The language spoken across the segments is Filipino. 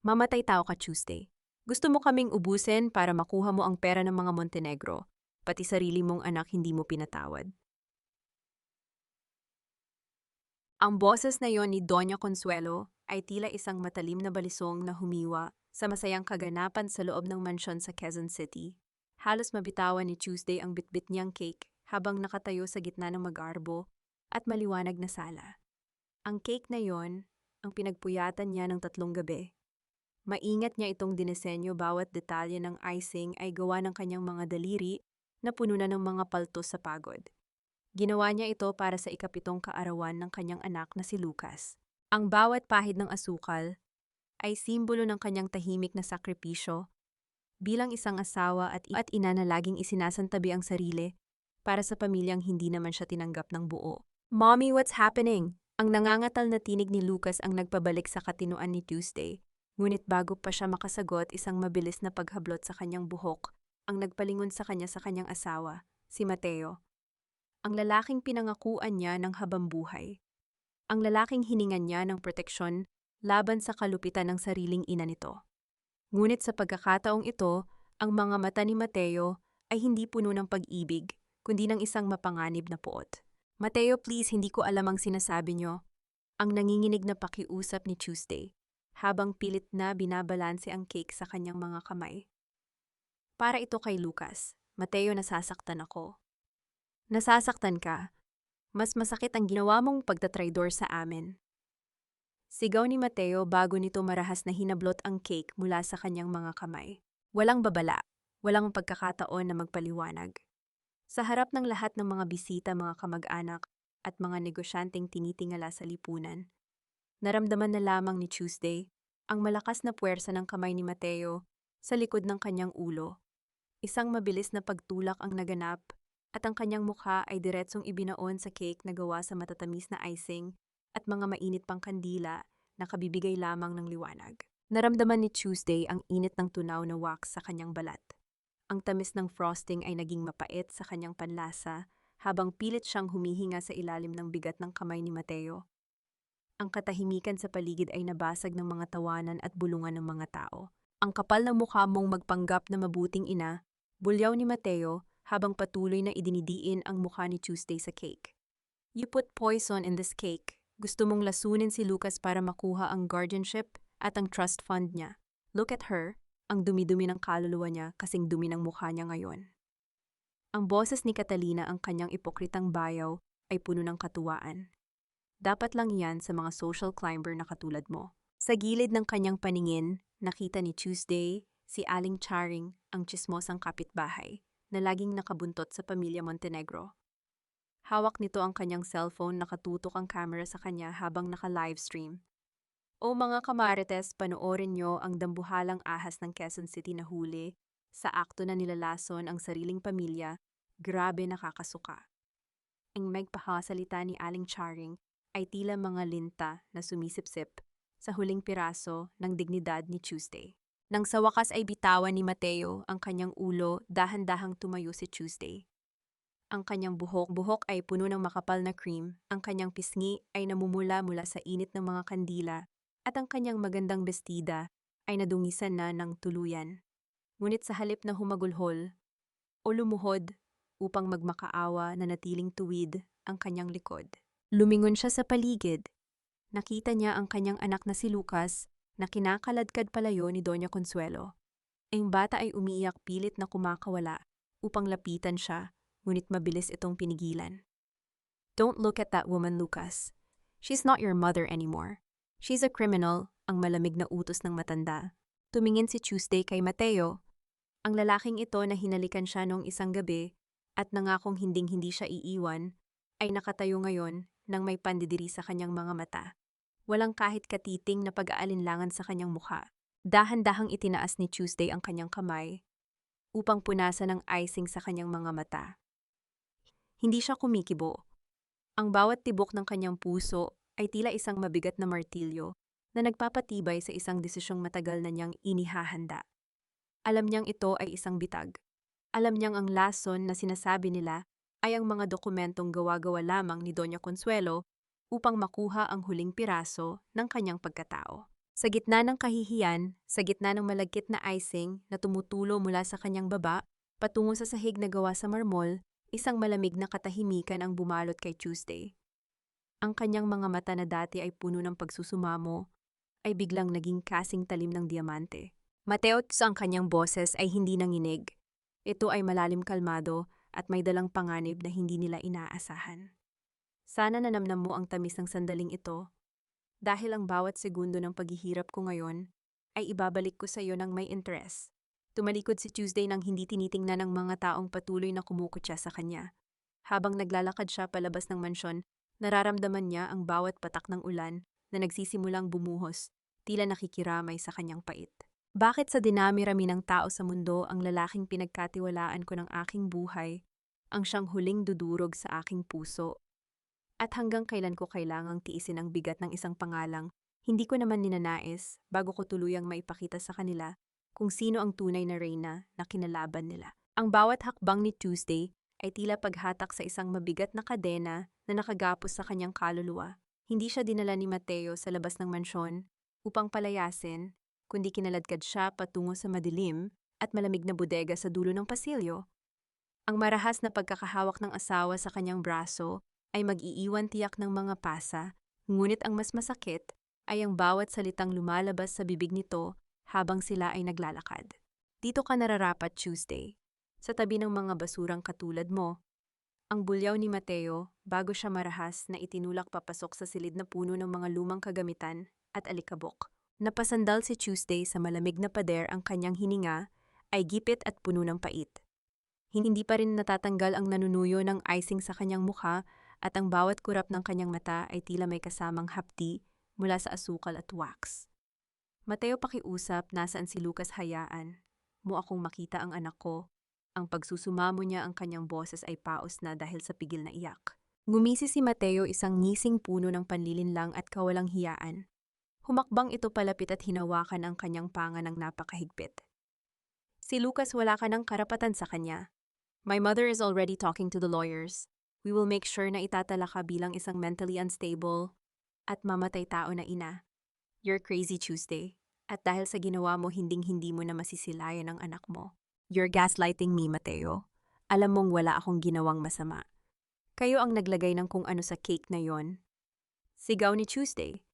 Mamatay tao ka Tuesday. Gusto mo kaming ubusin para makuha mo ang pera ng mga Montenegro, pati sarili mong anak hindi mo pinatawad. Ang boses na yon ni Doña Consuelo ay tila isang matalim na balisong na humiwa sa masayang kaganapan sa loob ng mansyon sa Quezon City. Halos mabitawan ni Tuesday ang bitbit niyang cake habang nakatayo sa gitna ng magarbo at maliwanag na sala. Ang cake na yon, ang pinagpuyatan niya ng 3 gabi. Maingat niya itong dinesenyo, bawat detalye ng icing ay gawa ng kanyang mga daliri na puno na ng mga paltos sa pagod. Ginawa niya ito para sa ika-7 kaarawan ng kanyang anak na si Lucas. Ang bawat pahid ng asukal ay simbolo ng kanyang tahimik na sakripisyo bilang isang asawa at ina na laging isinasantabi ang sarili para sa pamilyang hindi naman siya tinanggap ng buo. "Mommy, what's happening?" Ang nangangatal na tinig ni Lucas ang nagpabalik sa katinoan ni Tuesday. Ngunit bago pa siya makasagot, isang mabilis na paghablot sa kanyang buhok ang nagpalingon sa kanyang asawa, si Mateo. Ang lalaking pinangakuan niya ng habambuhay. Ang lalaking hiningan niya ng proteksyon laban sa kalupitan ng sariling ina nito. Ngunit sa pagkakataong ito, ang mga mata ni Mateo ay hindi puno ng pag-ibig, kundi ng isang mapanganib na puot. "Mateo, please, hindi ko alam ang sinasabi niyo." Ang nanginginig na pakiusap ni Tuesday, habang pilit na binabalanse ang cake sa kanyang mga kamay. "Para ito kay Lucas. Mateo, nasasaktan ako." "Nasasaktan ka? Mas masakit ang ginawa mong pagtatraidor sa amin." Sigaw ni Mateo bago nito marahas na hinablot ang cake mula sa kanyang mga kamay. Walang babala, walang pagkakataon na magpaliwanag. Sa harap ng lahat ng mga bisita, mga kamag-anak, at mga negosyanteng tinitingala sa lipunan, naramdaman na lamang ni Tuesday ang malakas na puwersa ng kamay ni Mateo sa likod ng kanyang ulo. Isang mabilis na pagtulak ang naganap at ang kanyang mukha ay diretsong ibinaon sa cake na gawa sa matatamis na icing at mga mainit pang kandila na kabibigay lamang ng liwanag. Naramdaman ni Tuesday ang init ng tunaw na wax sa kanyang balat. Ang tamis ng frosting ay naging mapait sa kanyang panlasa habang pilit siyang humihinga sa ilalim ng bigat ng kamay ni Mateo. Ang katahimikan sa paligid ay nabasag ng mga tawanan at bulungan ng mga tao. "Ang kapal ng mukha mong magpanggap na mabuting ina," bulyaw ni Mateo habang patuloy na idinidiin ang mukha ni Tuesday sa cake. "You put poison in this cake. Gusto mong lasunin si Lucas para makuha ang guardianship at ang trust fund niya. Look at her, ang dumi-dumi ng kaluluwa niya kasing dumi ng mukha niya ngayon." Ang boses ni Catalina, ang kanyang ipokritang bayaw, ay puno ng katuwaan. "Dapat lang yan sa mga social climber na katulad mo." Sa gilid ng kanyang paningin, nakita ni Tuesday si Aling Charing, ang tsismosang kapitbahay, na laging nakabuntot sa pamilya Montenegro. Hawak nito ang kanyang cellphone, nakatutok ang camera sa kanya habang naka-livestream. "O mga kamarites, panoorin nyo ang dambuhalang ahas ng Quezon City na huli sa akto na nilalason ang sariling pamilya, grabe nakakasuka." Ang magpahasalita ni Aling Charing ay tila mga linta na sumisipsip sa huling piraso ng dignidad ni Tuesday. Nang sa wakas ay bitawan ni Mateo ang kanyang ulo, dahan-dahang tumayo si Tuesday. Ang kanyang buhok ay puno ng makapal na cream, ang kanyang pisngi ay namumula mula sa init ng mga kandila, at ang kanyang magandang bestida ay nadungisan na ng tuluyan. Ngunit sa halip na humagulhol o lumuhod upang magmakaawa, na natiling tuwid ang kanyang likod. Lumingon siya sa paligid. Nakita niya ang kanyang anak na si Lucas na kinakaladkad palayo ni Doña Consuelo. Ang bata ay umiiyak, pilit na kumakawala upang lapitan siya, ngunit mabilis itong pinigilan. "Don't look at that woman, Lucas. She's not your mother anymore. She's a criminal," ang malamig na utos ng matanda. Tumingin si Tuesday kay Mateo, ang lalaking ito na hinalikan siya noong isang gabi at nangakong hinding-hindi siya iiwan, ay nakatayo ngayon nang may pandidiri sa kanyang mga mata. Walang kahit katiting na pag-aalinlangan sa kanyang mukha. Dahan-dahang itinaas ni Tuesday ang kanyang kamay upang punasan ng icing sa kanyang mga mata. Hindi siya kumikibo. Ang bawat tibok ng kanyang puso ay tila isang mabigat na martilyo na nagpapatibay sa isang desisyong matagal na niyang inihahanda. Alam niyang ito ay isang bitag. Alam niyang ang lason na sinasabi nila ay ang mga dokumentong gawa-gawa lamang ni Doña Consuelo upang makuha ang huling piraso ng kanyang pagkatao. Sa gitna ng kahihiyan, sa gitna ng malagkit na icing na tumutulo mula sa kanyang baba, patungo sa sahig na gawa sa marmol, isang malamig na katahimikan ang bumalot kay Tuesday. Ang kanyang mga mata na dati ay puno ng pagsusumamo, ay biglang naging kasing talim ng diamante. Mateot sa ang kanyang boses ay hindi nanginig. Ito ay malalim kalmado at may dalang panganib na hindi nila inaasahan. Sana nanamnam mo ang tamis ng sandaling ito, dahil ang bawat segundo ng paghihirap ko ngayon ay ibabalik ko sa iyo ng may interes. Tumalikod si Tuesday nang hindi tinitingnan ng mga taong patuloy na kumukutya sa kanya. Habang naglalakad siya palabas ng mansyon, nararamdaman niya ang bawat patak ng ulan na nagsisimulang bumuhos, tila nakikiramay sa kanyang pait. Bakit sa dinami-rami ng tao sa mundo ang lalaking pinagkatiwalaan ko ng aking buhay, ang siyang huling dudurog sa aking puso? At hanggang kailan ko kailangang tiisin ang bigat ng isang pangalang, hindi ko naman ninanais bago ko tuluyang maipakita sa kanila kung sino ang tunay na reyna na kinalaban nila. Ang bawat hakbang ni Tuesday ay tila paghatak sa isang mabigat na kadena na nakagapos sa kanyang kaluluwa. Hindi siya dinala ni Mateo sa labas ng mansyon upang palayasin, kundi kinaladkad siya patungo sa madilim at malamig na bodega sa dulo ng pasilyo. Ang marahas na pagkakahawak ng asawa sa kanyang braso ay mag-iiwan tiyak ng mga pasa, ngunit ang mas masakit ay ang bawat salitang lumalabas sa bibig nito habang sila ay naglalakad. Dito ka nararapat, Tuesday, sa tabi ng mga basurang katulad mo. Ang bulyaw ni Mateo bago siya marahas na itinulak papasok sa silid na puno ng mga lumang kagamitan at alikabok. Napasandal si Tuesday sa malamig na pader, ang kanyang hininga ay gipit at puno ng pait. Hindi pa rin natatanggal ang nanunuyo ng icing sa kanyang mukha at ang bawat kurap ng kanyang mata ay tila may kasamang hapdi mula sa asukal at wax. Mateo, pakiusap, nasaan si Lucas? Hayaan mo akong makita ang anak ko. Ang pagsusumamo niya, ang kanyang boses ay paos na dahil sa pigil na iyak. Ngumisi si Mateo, isang ngising puno ng panlilinlang at kawalang hiyaan. Humakbang ito palapit at hinawakan ang kanyang panga ng napakahigpit. Si Lucas, wala ka ng karapatan sa kanya. My mother is already talking to the lawyers. We will make sure na itatala ka bilang isang mentally unstable at mamatay tao na ina. You're crazy, Tuesday. At dahil sa ginawa mo, hinding-hindi mo na masisilayan ang anak mo. You're gaslighting me, Mateo. Alam mong wala akong ginawang masama. Kayo ang naglagay ng kung ano sa cake na yon. Sigaw ni Tuesday.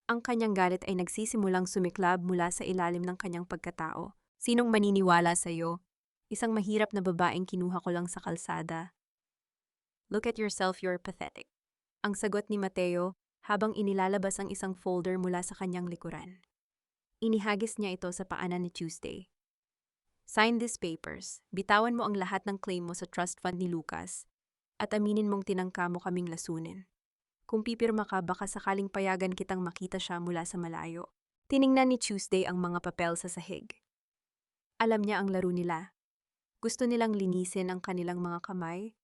Ang kanyang galit ay nagsisimulang sumiklab mula sa ilalim ng kanyang pagkatao. Sinong maniniwala sa'yo? Isang mahirap na babaeng kinuha ko lang sa kalsada. Look at yourself, you're pathetic. Ang sagot ni Mateo habang inilalabas ang isang folder mula sa kanyang likuran. Inihagis niya ito sa paanan ni Tuesday. Sign these papers. Bitawan mo ang lahat ng claim mo sa trust fund ni Lucas at aminin mong tinangka mo kaming lasunin. Kung pipirma ka, baka sakaling payagan kitang makita siya mula sa malayo. Tiningnan ni Tuesday ang mga papel sa sahig. Alam niya ang laro nila. Gusto nilang linisin ang kanilang mga kamay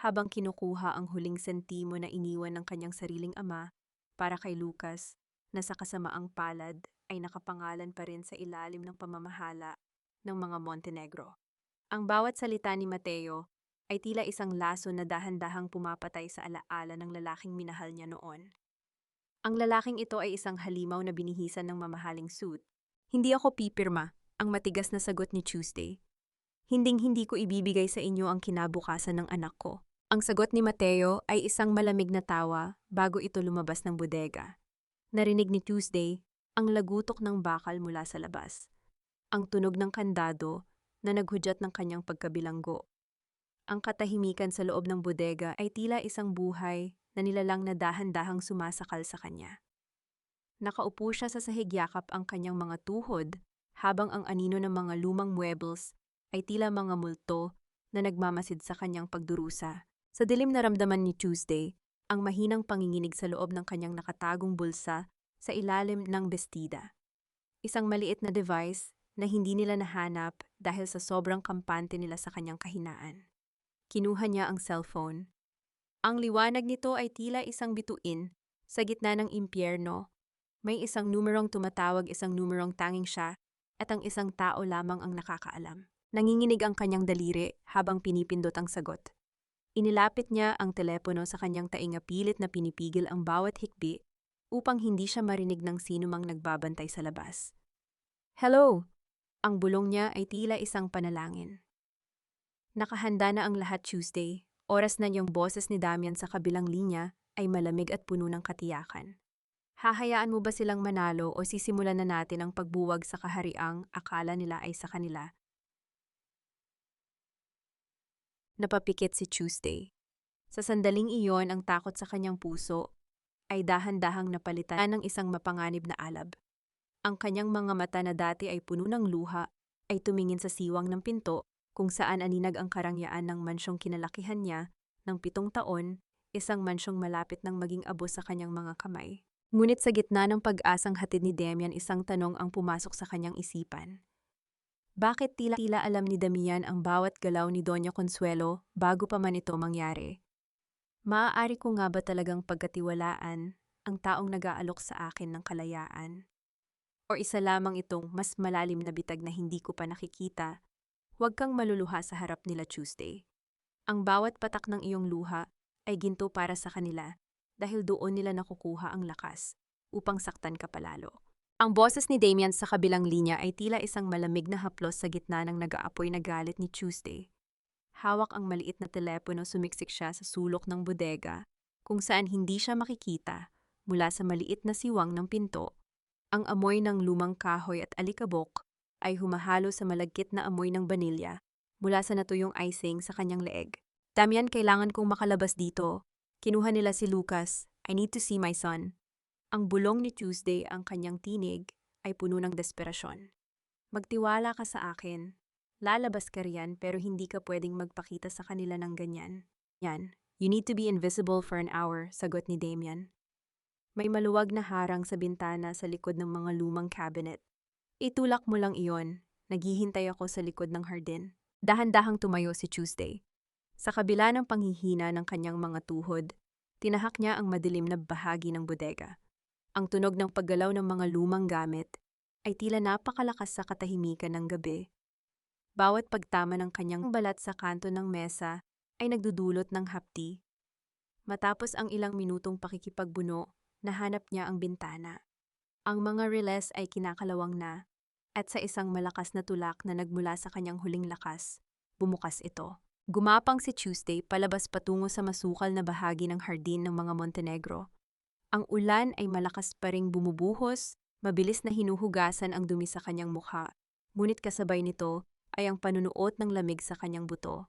habang kinukuha ang huling sentimo na iniwan ng kanyang sariling ama para kay Lucas, na sa kasamaang palad ay nakapangalan pa rin sa ilalim ng pamamahala ng mga Montenegro. Ang bawat salita ni Mateo ay tila isang laso na dahan-dahang pumapatay sa alaala ng lalaking minahal niya noon. Ang lalaking ito ay isang halimaw na binihisan ng mamahaling suit. Hindi ako pipirma, ang matigas na sagot ni Tuesday. Hinding-hindi ko ibibigay sa inyo ang kinabukasan ng anak ko. Ang sagot ni Mateo ay isang malamig na tawa bago ito lumabas ng bodega. Narinig ni Tuesday ang lagutok ng bakal mula sa labas, ang tunog ng kandado na naghudyat ng kanyang pagkabilanggo. Ang katahimikan sa loob ng bodega ay tila isang buhay na nilalang na dahan-dahang sumasakal sa kanya. Nakaupo siya sa sahig, yakap ang kanyang mga tuhod habang ang anino ng mga lumang muebles ay tila mga multo na nagmamasid sa kanyang pagdurusa. Sa dilim na ramdaman ni Tuesday ang mahinang panginginig sa loob ng kanyang nakatagong bulsa sa ilalim ng bestida. Isang maliit na device na hindi nila nahanap dahil sa sobrang kampante nila sa kanyang kahinaan. Kinuha niya ang cellphone. Ang liwanag nito ay tila isang bituin sa gitna ng impyerno. May isang numerong tumatawag, isang numerong tanging siya at ang isang tao lamang ang nakakaalam. Nanginginig ang kanyang daliri habang pinipindot ang sagot. Inilapit niya ang telepono sa kanyang tainga, pilit na pinipigil ang bawat hikbi upang hindi siya marinig ng sinumang nagbabantay sa labas. Hello! Ang bulong niya ay tila isang panalangin. Nakahanda na ang lahat Tuesday. Oras na yung boses ni Damian sa kabilang linya ay malamig at puno ng katiyakan. Hahayaan mo ba silang manalo o sisimulan na natin ang pagbuwag sa kahariang akala nila ay sa kanila? Napapikit si Tuesday. Sa sandaling iyon ang takot sa kanyang puso ay dahan-dahang napalitan ng isang mapanganib na alab. Ang kanyang mga mata na dati ay puno ng luha ay tumingin sa siwang ng pinto kung saan aninag ang karangyaan ng mansyong kinalakihan niya ng 7 taon, isang mansyong malapit ng maging abo sa kanyang mga kamay. Ngunit sa gitna ng pag-asang hatid ni Damian, isang tanong ang pumasok sa kanyang isipan. Bakit tila alam ni Damian ang bawat galaw ni Doña Consuelo bago pa man ito mangyari? Maaari ko nga ba talagang pagkatiwalaan ang taong nag-aalok sa akin ng kalayaan? O isa lamang itong mas malalim na bitag na hindi ko pa nakikita? Huwag kang maluluha sa harap nila Tuesday. Ang bawat patak ng iyong luha ay ginto para sa kanila dahil doon nila nakukuha ang lakas upang saktan ka palalo. Ang boses ni Damian sa kabilang linya ay tila isang malamig na haplos sa gitna ng nag-aapoy na galit ni Tuesday. Hawak ang maliit na telepono, sumiksik siya sa sulok ng bodega kung saan hindi siya makikita mula sa maliit na siwang ng pinto. Ang amoy ng lumang kahoy at alikabok ay humahalo sa malagkit na amoy ng banilya mula sa natuyong icing sa kanyang leeg. Damian, kailangan kong makalabas dito. Kinuha nila si Lucas. I need to see my son. Ang bulong ni Tuesday, ang kanyang tinig, ay puno ng desperasyon. Magtiwala ka sa akin. Lalabas ka riyan pero hindi ka pwedeng magpakita sa kanila ng ganyan. Yan, you need to be invisible for an hour, sagot ni Damian. May maluwag na harang sa bintana sa likod ng mga lumang cabinet. Itulak mo lang iyon. Naghihintay ako sa likod ng hardin. Dahan-dahang tumayo si Tuesday. Sa kabila ng panghihina ng kanyang mga tuhod, tinahak niya ang madilim na bahagi ng bodega. Ang tunog ng paggalaw ng mga lumang gamit ay tila napakalakas sa katahimikan ng gabi. Bawat pagtama ng kanyang balat sa kanto ng mesa ay nagdudulot ng hapdi. Matapos ang ilang minutong pakikipagbuno, nahanap niya ang bintana. Ang mga riles ay kinakalawang na, at sa isang malakas na tulak na nagmula sa kanyang huling lakas, bumukas ito. Gumapang si Tuesday palabas patungo sa masukal na bahagi ng hardin ng mga Montenegro. Ang ulan ay malakas pa ring bumubuhos, mabilis na hinuhugasan ang dumi sa kanyang mukha, ngunit kasabay nito ay ang panunuot ng lamig sa kanyang buto.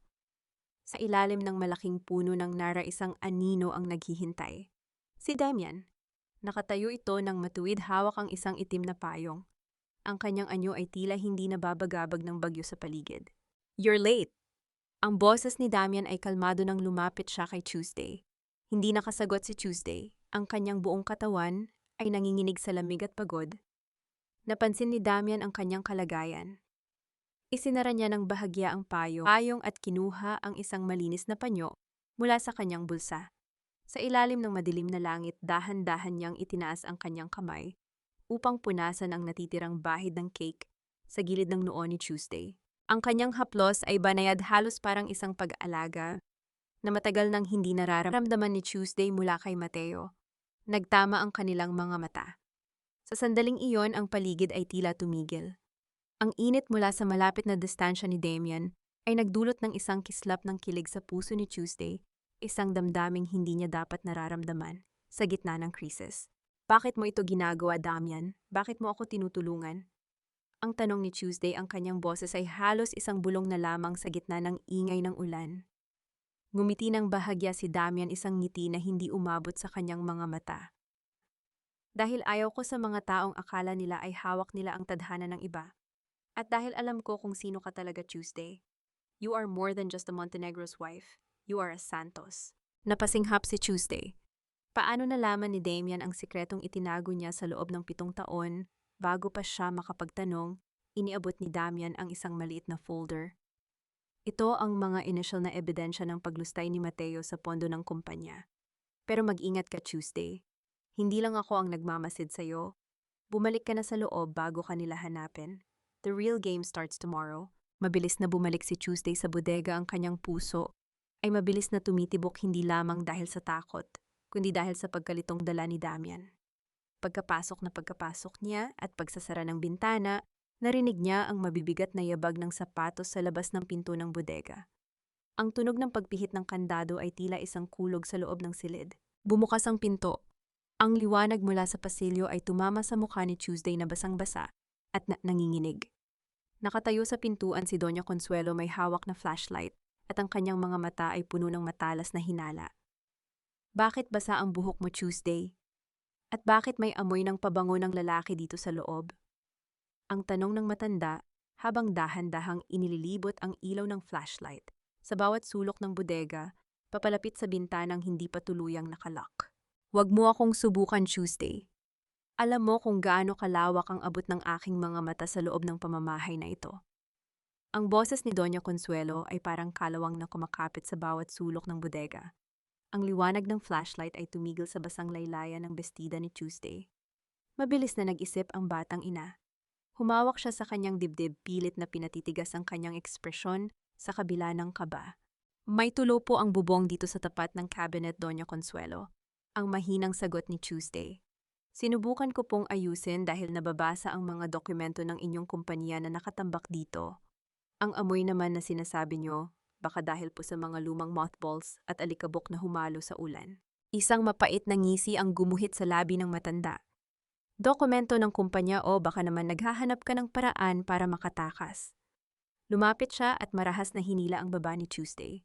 Sa ilalim ng malaking puno ng nara, isang anino ang naghihintay. Si Damian. Nakatayo ito ng matuwid, hawak ang isang itim na payong. Ang kanyang anyo ay tila hindi nababagabag ng bagyo sa paligid. You're late! Ang boses ni Damian ay kalmado nang lumapit siya kay Tuesday. Hindi nakasagot si Tuesday. Ang kanyang buong katawan ay nanginginig sa lamig at pagod. Napansin ni Damian ang kanyang kalagayan. Isinara niya ng bahagya ang payong at kinuha ang isang malinis na panyo mula sa kanyang bulsa. Sa ilalim ng madilim na langit, dahan-dahan niyang itinaas ang kanyang kamay upang punasan ang natitirang bahid ng cake sa gilid ng noo ni Tuesday. Ang kanyang haplos ay banayad, halos parang isang pag-alaga na matagal nang hindi nararamdaman ni Tuesday mula kay Mateo. Nagtama ang kanilang mga mata. Sa sandaling iyon, ang paligid ay tila tumigil. Ang init mula sa malapit na distansya ni Damian ay nagdulot ng isang kislap ng kilig sa puso ni Tuesday, isang damdaming hindi niya dapat nararamdaman sa gitna ng krisis. Bakit mo ito ginagawa, Damian? Bakit mo ako tinutulungan? Ang tanong ni Tuesday, ang kanyang boses ay halos isang bulong na lamang sa gitna ng ingay ng ulan. Ngumiti ng bahagya si Damian, isang ngiti na hindi umabot sa kanyang mga mata. Dahil ayaw ko sa mga taong akala nila ay hawak nila ang tadhana ng iba. At dahil alam ko kung sino ka talaga, Tuesday. You are more than just a Montenegro's wife. You are a Santos. Napasinghap si Tuesday. Paano nalaman ni Damian ang sikretong itinago niya sa loob ng 7 taon? Bago pa siya makapagtanong, iniabot ni Damian ang isang maliit na folder. Ito ang mga initial na ebidensya ng paglustay ni Mateo sa pondo ng kumpanya. Pero mag-ingat ka, Tuesday. Hindi lang ako ang nagmamasid sa'yo. Bumalik ka na sa loob bago ka nila hanapin. The real game starts tomorrow. Mabilis na bumalik si Tuesday sa bodega, ang kanyang puso ay mabilis na tumitibok, hindi lamang dahil sa takot, kundi dahil sa pagkalitong dala ni Damian. Pagkapasok niya at pagsasara ng bintana, narinig niya ang mabibigat na yabag ng sapatos sa labas ng pinto ng bodega. Ang tunog ng pagpihit ng kandado ay tila isang kulog sa loob ng silid. Bumukas ang pinto. Ang liwanag mula sa pasilyo ay tumama sa mukha ni Tuesday na basang-basa at nanginginig. Nakatayo sa pintuan si Doña Consuelo, may hawak na flashlight at ang kanyang mga mata ay puno ng matalas na hinala. Bakit basa ang buhok mo, Tuesday? At bakit may amoy ng pabango ng lalaki dito sa loob? Ang tanong ng matanda habang dahan-dahang inililibot ang ilaw ng flashlight sa bawat sulok ng bodega, papalapit sa bintanang hindi pa tuluyang nakalock. Huwag mo akong subukan, Tuesday. Alam mo kung gaano kalawak ang abot ng aking mga mata sa loob ng pamamahay na ito. Ang boses ni Doña Consuelo ay parang kalawang na kumakapit sa bawat sulok ng bodega. Ang liwanag ng flashlight ay tumigil sa basang laylayan ng bestida ni Tuesday. Mabilis na nag-isip ang batang ina. Humawak siya sa kanyang dibdib, pilit na pinatitigas ang kanyang ekspresyon sa kabila ng kaba. May tulo po ang bubong dito sa tapat ng cabinet, Doña Consuelo. Ang mahinang sagot ni Tuesday. Sinubukan ko pong ayusin dahil nababasa ang mga dokumento ng inyong kumpanya na nakatambak dito. Ang amoy naman na sinasabi nyo, baka dahil po sa mga lumang mothballs at alikabok na humalo sa ulan. Isang mapait na ngisi ang gumuhit sa labi ng matanda. Dokumento ng kumpanya o baka naman naghahanap ka ng paraan para makatakas. Lumapit siya at marahas na hinila ang baba ni Tuesday.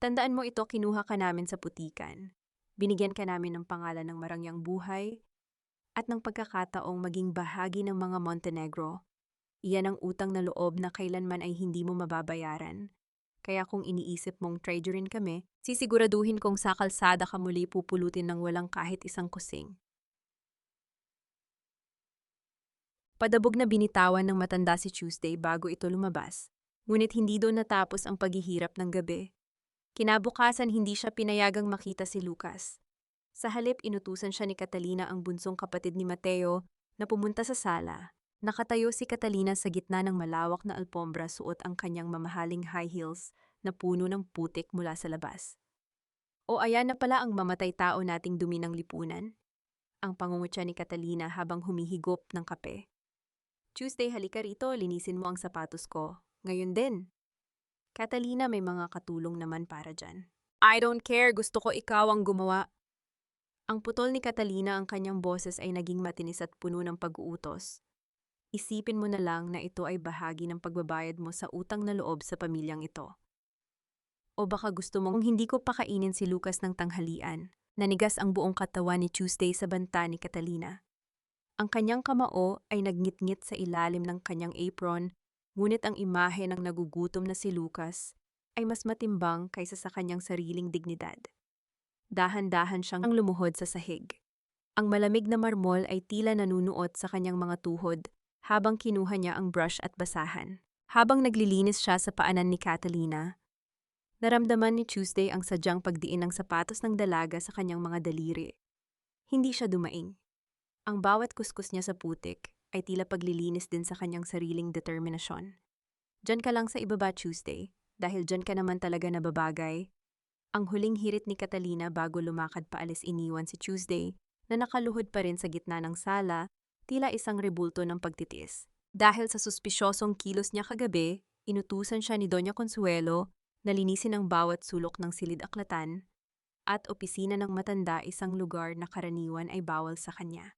Tandaan mo ito, kinuha ka namin sa putikan. Binigyan ka namin ng pangalan ng marangyang buhay at ng pagkakataong maging bahagi ng mga Montenegro. Iyan ang utang na loob na kailanman ay hindi mo mababayaran. Kaya kung iniisip mong traderin kami, sisiguraduhin kong sa kalsada ka muli pupulutin ng walang kahit isang kusing. Padabog na binitawan ng matanda si Tuesday bago ito lumabas. Ngunit hindi doon natapos ang paghihirap ng gabi. Kinabukasan hindi siya pinayagang makita si Lucas. Sa halip inutusan siya ni Catalina, ang bunsong kapatid ni Mateo, na pumunta sa sala. Nakatayo si Catalina sa gitna ng malawak na alpombra, suot ang kanyang mamahaling high heels na puno ng putik mula sa labas. O ayan na pala ang mamatay tao nating dumi ng lipunan. Ang pangungutya ni Catalina habang humihigop ng kape. Tuesday, halika rito, linisin mo ang sapatos ko. Ngayon din. Catalina, may mga katulong naman para dyan. I don't care, gusto ko ikaw ang gumawa. Ang putol ni Catalina, ang kanyang boses ay naging matinis at puno ng pag-uutos. Isipin mo na lang na ito ay bahagi ng pagbabayad mo sa utang na loob sa pamilyang ito. O baka gusto mong hindi ko pakainin si Lucas ng tanghalian. Nanigas ang buong katawan ni Tuesday sa banta ni Catalina. Ang kanyang kamao ay nagngit-ngit sa ilalim ng kanyang apron, ngunit ang imahe ng nagugutom na si Lucas ay mas matimbang kaysa sa kanyang sariling dignidad. Dahan-dahan siyang lumuhod sa sahig. Ang malamig na marmol ay tila nanunuot sa kanyang mga tuhod habang kinuha niya ang brush at basahan. Habang naglilinis siya sa paanan ni Catalina, naramdaman ni Tuesday ang sadyang pagdiin ng sapatos ng dalaga sa kanyang mga daliri. Hindi siya dumaing. Ang bawat kuskus niya sa putik ay tila paglilinis din sa kanyang sariling determinasyon. Diyan ka lang sa ibaba, Tuesday, dahil diyan ka naman talaga nababagay. Ang huling hirit ni Catalina bago lumakad paalis, iniwan si Tuesday na nakaluhod pa rin sa gitna ng sala, tila isang rebulto ng pagtitiis. Dahil sa suspisyosong kilos niya kagabi, inutusan siya ni Doña Consuelo na linisin ang bawat sulok ng silid-aklatan at opisina ng matanda, isang lugar na karaniwan ay bawal sa kanya.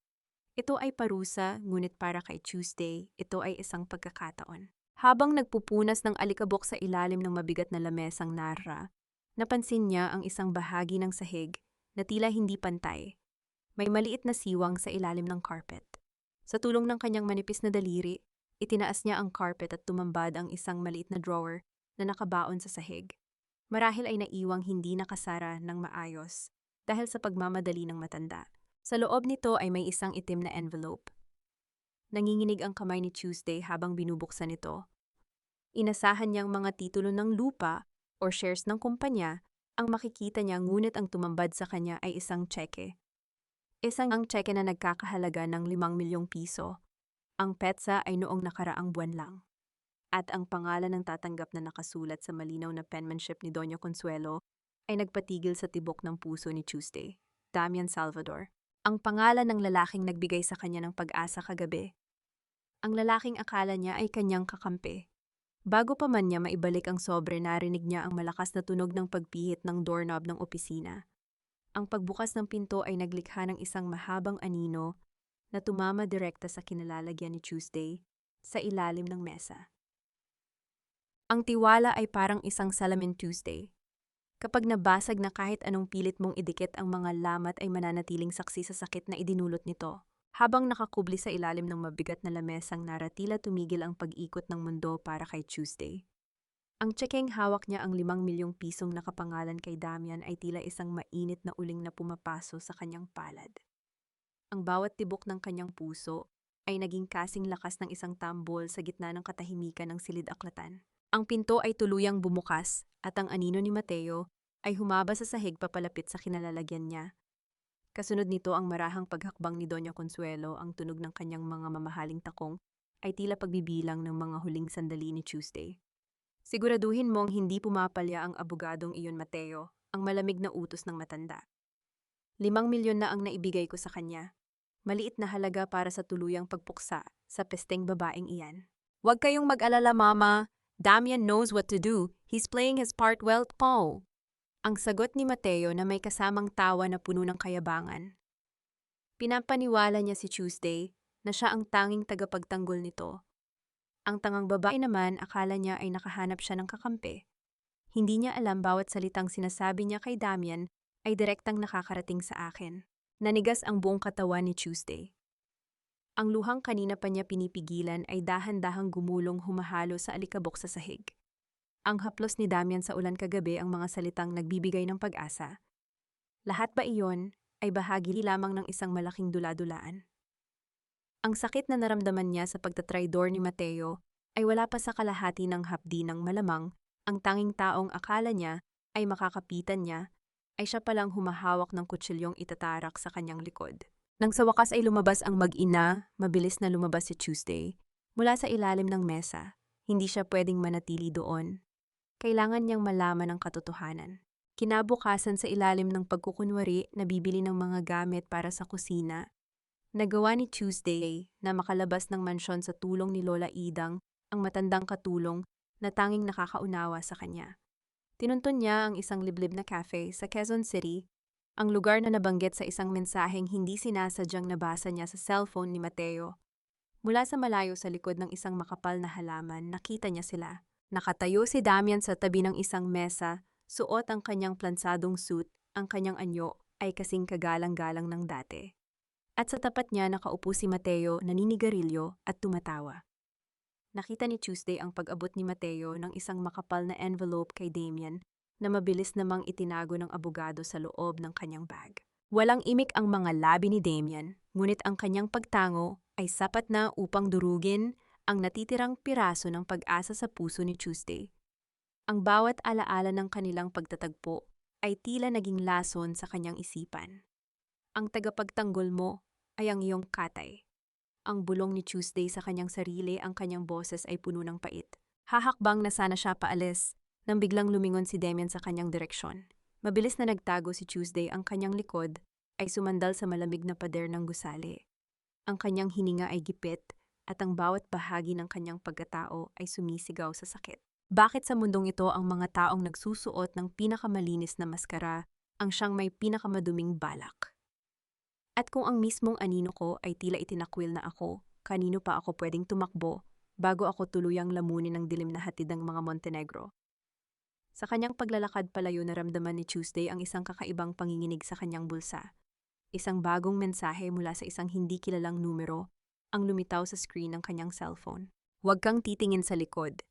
Ito ay parusa, ngunit para kay Tuesday, ito ay isang pagkakataon. Habang nagpupunas ng alikabok sa ilalim ng mabigat na lamesang narra, napansin niya ang isang bahagi ng sahig na tila hindi pantay. May maliit na siwang sa ilalim ng carpet. Sa tulong ng kanyang manipis na daliri, itinaas niya ang carpet at tumambad ang isang maliit na drawer na nakabaon sa sahig. Marahil ay naiwang hindi nakasara ng maayos dahil sa pagmamadali ng matanda. Sa loob nito ay may isang itim na envelope. Nanginginig ang kamay ni Tuesday habang binubuksan ito. Inasahan niyang mga titulo ng lupa o shares ng kumpanya ang makikita niya, ngunit ang tumambad sa kanya ay isang tseke. Isang tseke na nagkakahalaga ng 5 milyong piso. Ang petsa ay noong nakaraang buwan lang. At ang pangalan ng tatanggap na nakasulat sa malinaw na penmanship ni Doña Consuelo ay nagpatigil sa tibok ng puso ni Tuesday. Damian Salvador. Ang pangalan ng lalaking nagbigay sa kanya ng pag-asa kagabi. Ang lalaking akala niya ay kanyang kakampi. Bago pa man niya maibalik ang sobre, narinig niya ang malakas na tunog ng pagpihit ng doorknob ng opisina. Ang pagbukas ng pinto ay naglikha ng isang mahabang anino na tumama direkta sa kinalalagyan ni Tuesday sa ilalim ng mesa. Ang tiwala ay parang isang salamin, Tuesday. Kapag nabasag na, kahit anong pilit mong idikit ang mga lamat ay mananatiling saksi sa sakit na idinulot nito. Habang nakakubli sa ilalim ng mabigat na lamesang, naratila tumigil ang pag-ikot ng mundo para kay Tuesday. Ang tsekeng hawak niya, ang 5 milyong pisong nakapangalan kay Damian, ay tila isang mainit na uling na pumapaso sa kanyang palad. Ang bawat tibok ng kanyang puso ay naging kasing lakas ng isang tambol sa gitna ng katahimikan ng silid-aklatan. Ang pinto ay tuluyang bumukas at ang anino ni Mateo ay humaba sa sahig papalapit sa kinalalagyan niya. Kasunod nito ang marahang paghakbang ni Doña Consuelo. Ang tunog ng kanyang mga mamahaling takong ay tila pagbibilang ng mga huling sandali ni Tuesday. Siguraduhin mong hindi pumapalya ang abogadong iyon, Mateo, ang malamig na utos ng matanda. 5 milyon na ang naibigay ko sa kanya. Maliit na halaga para sa tuluyang pagpuksa sa pesteng babaeng iyan. Huwag kayong mag-alala, Mama. Damian knows what to do. He's playing his part well, Paul. Ang sagot ni Mateo na may kasamang tawa na puno ng kayabangan. Pinapaniwala niya si Tuesday na siya ang tanging tagapagtanggol nito. Ang tangang babae naman, akala niya ay nakahanap siya ng kakampi. Hindi niya alam bawat salitang sinasabi niya kay Damian ay direktang nakakarating sa akin. Nanigas ang buong katawan ni Tuesday. Ang luhang kanina pa niya pinipigilan ay dahan-dahang gumulong, humahalo sa alikabok sa sahig. Ang haplos ni Damian sa ulan kagabi, ang mga salitang nagbibigay ng pag-asa. Lahat ba iyon ay bahagi lamang ng isang malaking dula-dulaan? Ang sakit na naramdaman niya sa pagtatraidor ni Mateo ay wala pa sa kalahati ng hapdi ng malamang ang tanging taong akala niya ay makakapitan niya ay siya palang humahawak ng kutsilyong itatarak sa kanyang likod. Nang sa wakas ay lumabas ang mag-ina, mabilis na lumabas si Tuesday mula sa ilalim ng mesa. Hindi siya pwedeng manatili doon. Kailangan niyang malaman ang katotohanan. Kinabukasan, sa ilalim ng pagkukunwari na bibili ng mga gamit para sa kusina, nagawa ni Tuesday na makalabas ng mansyon sa tulong ni Lola Idang, ang matandang katulong na tanging nakakaunawa sa kanya. Tinuntun niya ang isang liblib na cafe sa Quezon City, ang lugar na nabanggit sa isang mensaheng hindi sinasadyang nabasa niya sa cellphone ni Mateo. Mula sa malayo sa likod ng isang makapal na halaman, nakita niya sila. Nakatayo si Damian sa tabi ng isang mesa, suot ang kanyang plansadong suit, ang kanyang anyo ay kasing kagalang-galang ng dati. At sa tapat niya nakaupo si Mateo, naninigarilyo at tumatawa. Nakita ni Tuesday ang pag-abot ni Mateo ng isang makapal na envelope kay Damian na mabilis namang itinago ng abogado sa loob ng kanyang bag. Walang imik ang mga labi ni Damian, ngunit ang kanyang pagtango ay sapat na upang durugin ang natitirang piraso ng pag-asa sa puso ni Tuesday. Ang bawat alaala ng kanilang pagtatagpo ay tila naging lason sa kanyang isipan. Ang tagapagtanggol mo ay ang iyong katay. Ang bulong ni Tuesday sa kanyang sarili, ang kanyang boses ay puno ng pait. Hahakbang na sana siya paalis nang biglang lumingon si Damian sa kanyang direksyon. Mabilis na nagtago si Tuesday, ang kanyang likod ay sumandal sa malamig na pader ng gusali. Ang kanyang hininga ay gipit at ang bawat bahagi ng kanyang pagkatao ay sumisigaw sa sakit. Bakit sa mundong ito ang mga taong nagsusuot ng pinakamalinis na maskara ang siyang may pinakamaduming balak? At kung ang mismong anino ko ay tila itinakwil na ako, kanino pa ako pwedeng tumakbo bago ako tuluyang lamunin ng dilim na hatid ng mga Montenegro? Sa kanyang paglalakad palayo, naramdaman ni Tuesday ang isang kakaibang panginginig sa kanyang bulsa. Isang bagong mensahe mula sa isang hindi kilalang numero ang lumitaw sa screen ng kanyang cellphone. Huwag kang titingin sa likod.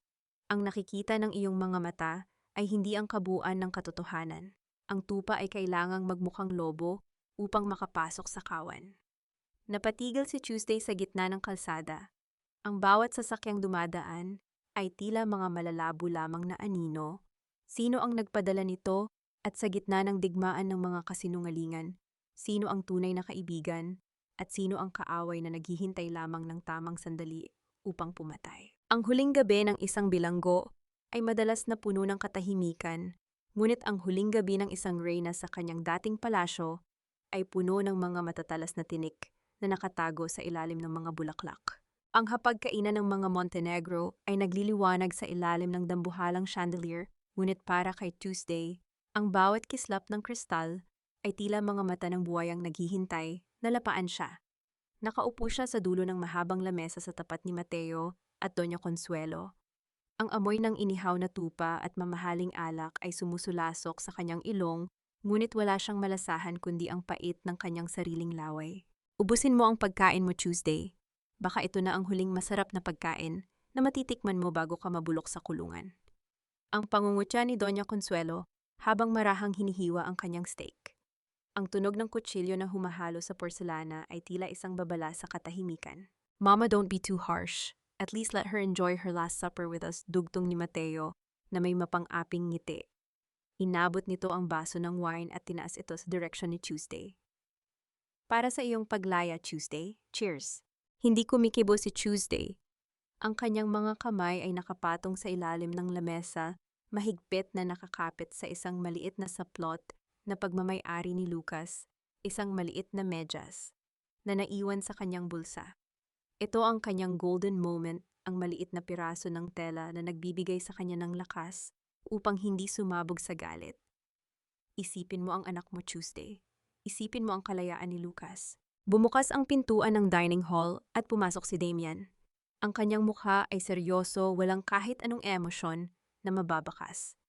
Ang nakikita ng iyong mga mata ay hindi ang kabuuan ng katotohanan. Ang tupa ay kailangang magmukhang lobo upang makapasok sa kawan. Napatigil si Tuesday sa gitna ng kalsada. Ang bawat sasakyang dumadaan ay tila mga malalabo lamang na anino. Sino ang nagpadala nito? At sa gitna ng digmaan ng mga kasinungalingan, sino ang tunay na kaibigan? At sino ang kaaway na naghihintay lamang ng tamang sandali upang pumatay? Ang huling gabi ng isang bilanggo ay madalas na puno ng katahimikan, ngunit ang huling gabi ng isang reyna sa kanyang dating palasyo ay puno ng mga matatalas na tinik na nakatago sa ilalim ng mga bulaklak. Ang hapagkainan ng mga Montenegro ay nagliliwanag sa ilalim ng dambuhalang chandelier, ngunit para kay Tuesday, ang bawat kislap ng kristal ay tila mga mata ng buwayang naghihintay na lapaan siya. Nakaupo siya sa dulo ng mahabang lamesa sa tapat ni Mateo at Doña Consuelo. Ang amoy ng inihaw na tupa at mamahaling alak ay sumusulasok sa kanyang ilong, ngunit wala siyang malasahan kundi ang pait ng kanyang sariling laway. Ubusin mo ang pagkain mo, Tuesday. Baka ito na ang huling masarap na pagkain na matitikman mo bago ka mabulok sa kulungan. Ang pangungutya ni Doña Consuelo habang marahang hinihiwa ang kanyang steak. Ang tunog ng kutsilyo na humahalo sa porselana ay tila isang babala sa katahimikan. Mama, don't be too harsh. At least let her enjoy her last supper with us, dugtong ni Mateo na may mapang-aping ngiti. Inabot nito ang baso ng wine at tinaas ito sa direksyon ni Tuesday. Para sa iyong paglaya, Tuesday. Cheers! Hindi kumikibo si Tuesday. Ang kanyang mga kamay ay nakapatong sa ilalim ng lamesa, mahigpit na nakakapit sa isang maliit na saplot na pagmamay-ari ni Lucas, isang maliit na medyas, na naiwan sa kanyang bulsa. Ito ang kanyang golden moment, ang maliit na piraso ng tela na nagbibigay sa kanya ng lakas upang hindi sumabog sa galit. Isipin mo ang anak mo, Tuesday. Isipin mo ang kalayaan ni Lucas. Bumukas ang pintuan ng dining hall at pumasok si Damian. Ang kanyang mukha ay seryoso, walang kahit anong emosyon na mababakas.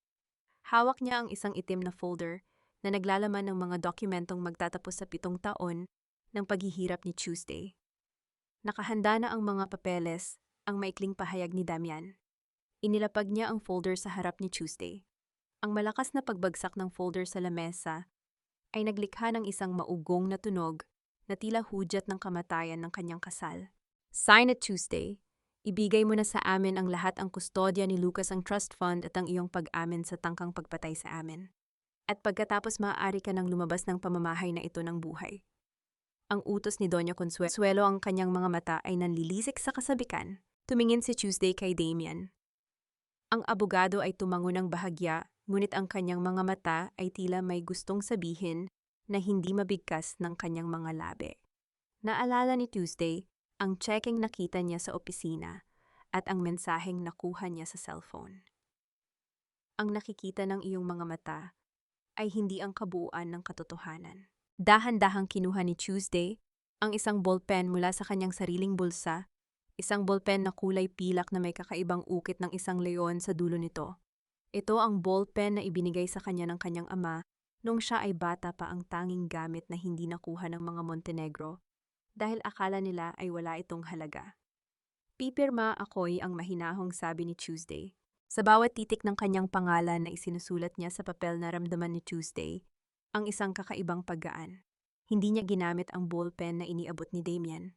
Hawak niya ang isang itim na folder na naglalaman ng mga dokumentong magtatapos sa 7 taon ng paghihirap ni Tuesday. Nakahanda na ang mga papeles, ang maikling pahayag ni Damian. Inilapag niya ang folder sa harap ni Tuesday. Ang malakas na pagbagsak ng folder sa lamesa ay naglikha ng isang maugong na tunog na tila hudyat ng kamatayan ng kanyang kasal. Sign it, Tuesday. Ibigay mo na sa amin ang lahat ang kustodya ni Lucas, ang trust fund at ang iyong pag-amin sa tangkang pagpatay sa amin. At pagkatapos maaari ka nang lumabas ng pamamahay na ito ng buhay. Ang utos ni Doña Consuelo, ang kanyang mga mata ay nanlilisik sa kasabikan. Tumingin si Tuesday kay Damian. Ang abogado ay tumango ng bahagya, ngunit ang kanyang mga mata ay tila may gustong sabihin na hindi mabigkas ng kanyang mga labi. Naalala ni Tuesday ang checking nakita niya sa opisina at ang mensaheng nakuha niya sa cellphone. Ang nakikita ng iyong mga mata ay hindi ang kabuuan ng katotohanan. Dahan-dahang kinuha ni Tuesday ang isang ballpen mula sa kanyang sariling bulsa, isang ballpen na kulay pilak na may kakaibang ukit ng isang leon sa dulo nito. Ito ang ballpen na ibinigay sa kanya ng kanyang ama nung siya ay bata pa, ang tanging gamit na hindi nakuha ng mga Montenegro dahil akala nila ay wala itong halaga. Pipirma ako'y ang mahinahong sabi ni Tuesday. Sa bawat titik ng kanyang pangalan na isinusulat niya sa papel, na ramdaman ni Tuesday ang isang kakaibang paggaan. Hindi niya ginamit ang ballpen na iniabot ni Damian.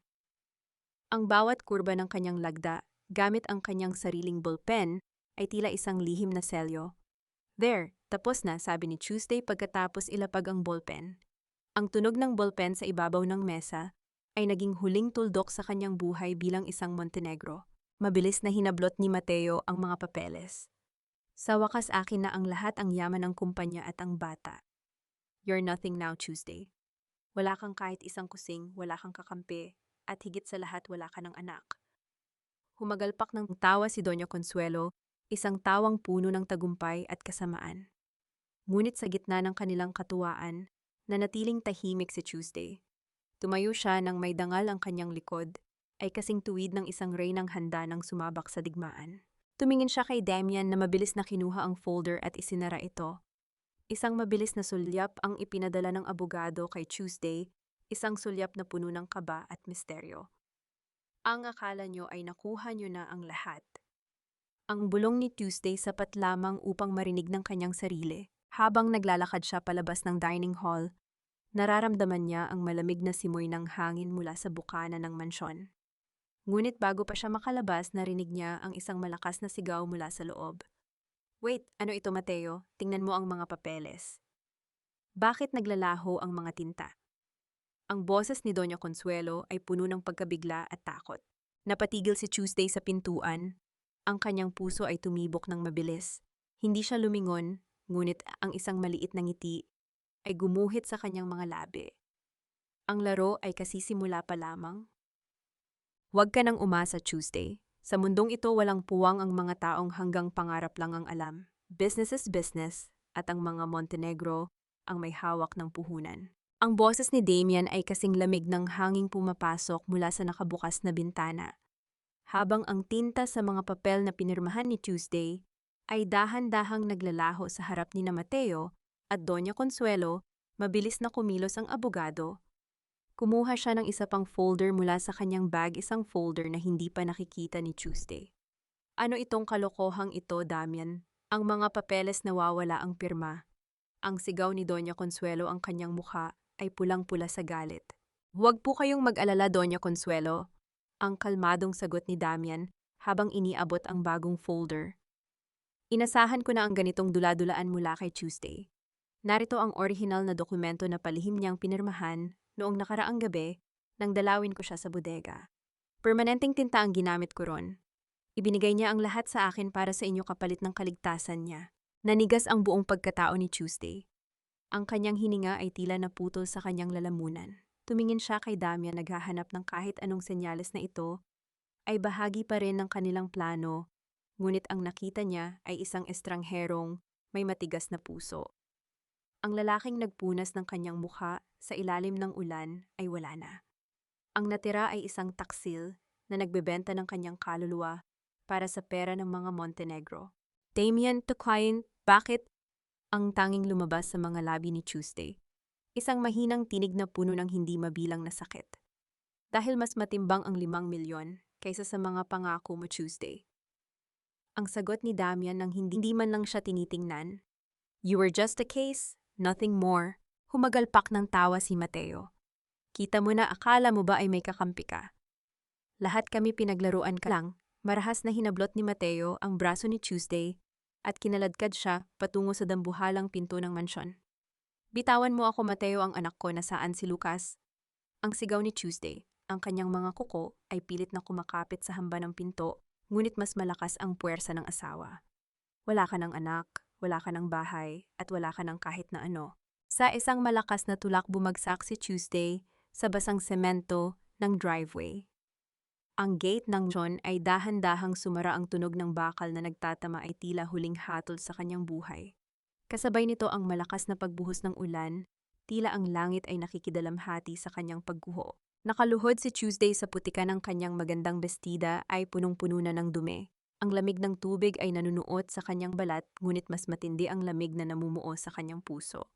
Ang bawat kurba ng kanyang lagda, gamit ang kanyang sariling ballpen, ay tila isang lihim na selyo. There, tapos na, sabi ni Tuesday pagkatapos ilapag ang ballpen. Ang tunog ng ballpen sa ibabaw ng mesa ay naging huling tuldok sa kanyang buhay bilang isang Montenegro. Mabilis na hinablot ni Mateo ang mga papeles. Sa wakas, akin na ang lahat, ang yaman ng kumpanya at ang bata. You're nothing now, Tuesday. Wala kang kahit isang kusing, wala kang kakampi, at higit sa lahat wala ka ng anak. Humagalpak ng tawa si Doña Consuelo, isang tawang puno ng tagumpay at kasamaan. Ngunit sa gitna ng kanilang katuwaan, nanatiling tahimik si Tuesday. Tumayo siya nang may dangal ang kanyang likod, ay kasing tuwid ng isang reynang handa ng sumabak sa digmaan. Tumingin siya kay Damian na mabilis na kinuha ang folder at isinara ito. Isang mabilis na sulyap ang ipinadala ng abogado kay Tuesday, isang sulyap na puno ng kaba at misteryo. Ang akala nyo ay nakuha nyo na ang lahat. Ang bulong ni Tuesday sapat lamang upang marinig ng kanyang sarili. Habang naglalakad siya palabas ng dining hall, nararamdaman niya ang malamig na simoy ng hangin mula sa bukana ng mansyon. Ngunit bago pa siya makalabas, narinig niya ang isang malakas na sigaw mula sa loob. Wait, ano ito, Mateo? Tingnan mo ang mga papeles. Bakit naglalaho ang mga tinta? Ang boses ni Doña Consuelo ay puno ng pagkabigla at takot. Napatigil si Tuesday sa pintuan. Ang kanyang puso ay tumibok ng mabilis. Hindi siya lumingon, ngunit ang isang maliit na ngiti ay gumuhit sa kanyang mga labi. Ang laro ay kasisimula pa lamang. Huwag ka nang umasa, Tuesday. Sa mundong ito walang puwang ang mga taong hanggang pangarap lang ang alam. Business is business, at ang mga Montenegro ang may hawak ng puhunan. Ang boses ni Damian ay kasing lamig ng hanging pumapasok mula sa nakabukas na bintana. Habang ang tinta sa mga papel na pinirmahan ni Tuesday ay dahan-dahang naglalaho sa harap ni na Mateo at Doña Consuelo, mabilis na kumilos ang abogado. Kumuha siya ng isa pang folder mula sa kanyang bag, isang folder na hindi pa nakikita ni Tuesday. Ano itong kalokohang ito, Damian? Ang mga papeles nawawala ang pirma. Ang sigaw ni Doña Consuelo, ang kanyang mukha ay pulang-pula sa galit. Huwag po kayong mag-alala, Doña Consuelo. Ang kalmadong sagot ni Damian habang iniabot ang bagong folder. Inasahan ko na ang ganitong dula-dulaan mula kay Tuesday. Narito ang orihinal na dokumento na palihim niyang pinirmahan noong nakaraang gabi nang dalawin ko siya sa bodega. Permanenteng tinta ang ginamit ko ron. Ibinigay niya ang lahat sa akin para sa inyo kapalit ng kaligtasan niya. Nanigas ang buong pagkatao ni Tuesday. Ang kanyang hininga ay tila naputol sa kanyang lalamunan. Tumingin siya kay Damian, naghahanap ng kahit anong senyales na ito ay bahagi pa rin ng kanilang plano, ngunit ang nakita niya ay isang estrangherong may matigas na puso. Ang lalaking nagpunas ng kanyang mukha sa ilalim ng ulan ay wala na. Ang natira ay isang taksil na nagbebenta ng kanyang kaluluwa para sa pera ng mga Montenegro. Damian, to client, bakit? Ang tanging lumabas sa mga labi ni Tuesday. Isang mahinang tinig na puno ng hindi mabilang na sakit. Dahil mas matimbang ang 5 milyon kaysa sa mga pangako mo, Tuesday. Ang sagot ni Damian nang hindi man lang siya tinitingnan. You were just a case, nothing more. Humagalpak ng tawa si Mateo. Kita mo na, akala mo ba ay may kakampi ka? Lahat kami pinaglaruan ka lang. Marahas na hinablot ni Mateo ang braso ni Tuesday at kinaladkad siya patungo sa dambuhalang pinto ng mansyon. Bitawan mo ako, Mateo, ang anak ko, nasaan si Lucas? Ang sigaw ni Tuesday. Ang kanyang mga kuko ay pilit na kumakapit sa hamba ng pinto, ngunit mas malakas ang puwersa ng asawa. Wala ka ng anak, wala ka ng bahay, at wala ka ng kahit na ano. Sa isang malakas na tulak bumagsak si Tuesday sa basang semento ng driveway. Ang gate ng John ay dahan-dahang sumara, ang tunog ng bakal na nagtatama ay tila huling hatol sa kanyang buhay. Kasabay nito ang malakas na pagbuhos ng ulan, tila ang langit ay nakikidalamhati sa kanyang pagguho. Nakaluhod si Tuesday sa putikan ng kanyang magandang bestida ay punong-puno na ng dumi. Ang lamig ng tubig ay nanunuot sa kanyang balat, ngunit mas matindi ang lamig na namumuo sa kanyang puso.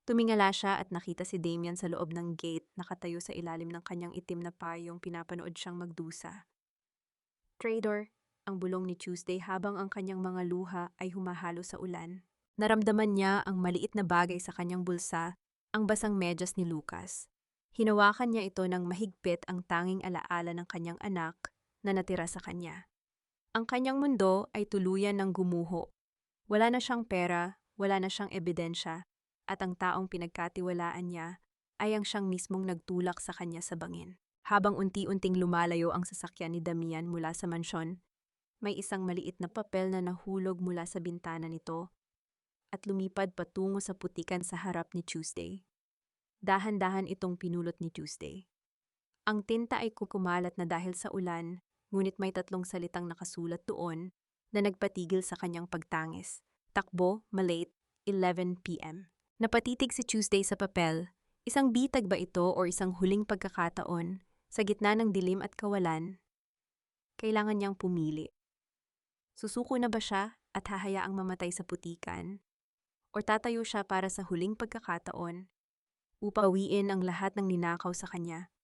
Tumingala siya at nakita si Damian sa loob ng gate, nakatayo sa ilalim ng kanyang itim na payong, pinapanood siyang magdusa. Traitor, ang bulong ni Tuesday habang ang kanyang mga luha ay humahalo sa ulan. Naramdaman niya ang maliit na bagay sa kanyang bulsa, ang basang medyas ni Lucas. Hinawakan niya ito ng mahigpit, ang tanging alaala ng kanyang anak na natira sa kanya. Ang kanyang mundo ay tuluyan ng gumuho. Wala na siyang pera, wala na siyang ebidensya, at ang taong pinagkatiwalaan niya ay ang siyang mismong nagtulak sa kanya sa bangin. Habang unti-unting lumalayo ang sasakyan ni Damian mula sa mansyon, may isang maliit na papel na nahulog mula sa bintana nito at lumipad patungo sa putikan sa harap ni Tuesday. Dahan-dahan itong pinulot ni Tuesday. Ang tinta ay kukumalat na dahil sa ulan, ngunit may 3 salitang nakasulat doon na nagpatigil sa kanyang pagtangis. Takbo, malate, 11 p.m. Napatitig si Tuesday sa papel. Isang bitag ba ito o isang huling pagkakataon sa gitna ng dilim at kawalan? Kailangan niyang pumili. Susuko na ba siya at hahayaang mamatay sa putikan? O tatayo siya para sa huling pagkakataon upang bawiin ang lahat ng ninakaw sa kanya?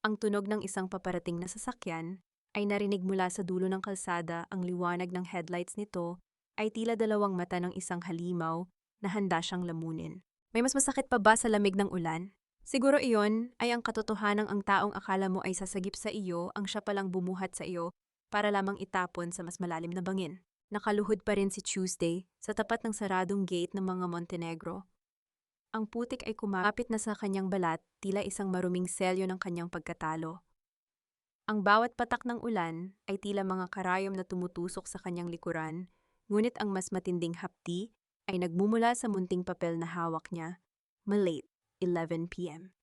Ang tunog ng isang paparating na sasakyan ay narinig mula sa dulo ng kalsada. Ang liwanag ng headlights nito ay tila 2 mata ng isang halimaw na handa siyang lamunin. May mas masakit pa ba sa lamig ng ulan? Siguro iyon ay ang katotohanang ang taong akala mo ay sasagip sa iyo ang siya palang bumuhat sa iyo para lamang itapon sa mas malalim na bangin. Nakaluhod pa rin si Tuesday sa tapat ng saradong gate ng mga Montenegro. Ang putik ay kumapit na sa kanyang balat, tila isang maruming selyo ng kanyang pagkatalo. Ang bawat patak ng ulan ay tila mga karayom na tumutusok sa kanyang likuran, ngunit ang mas matinding hapdi ay nagmumula sa munting papel na hawak niya. Malate, 11 p.m.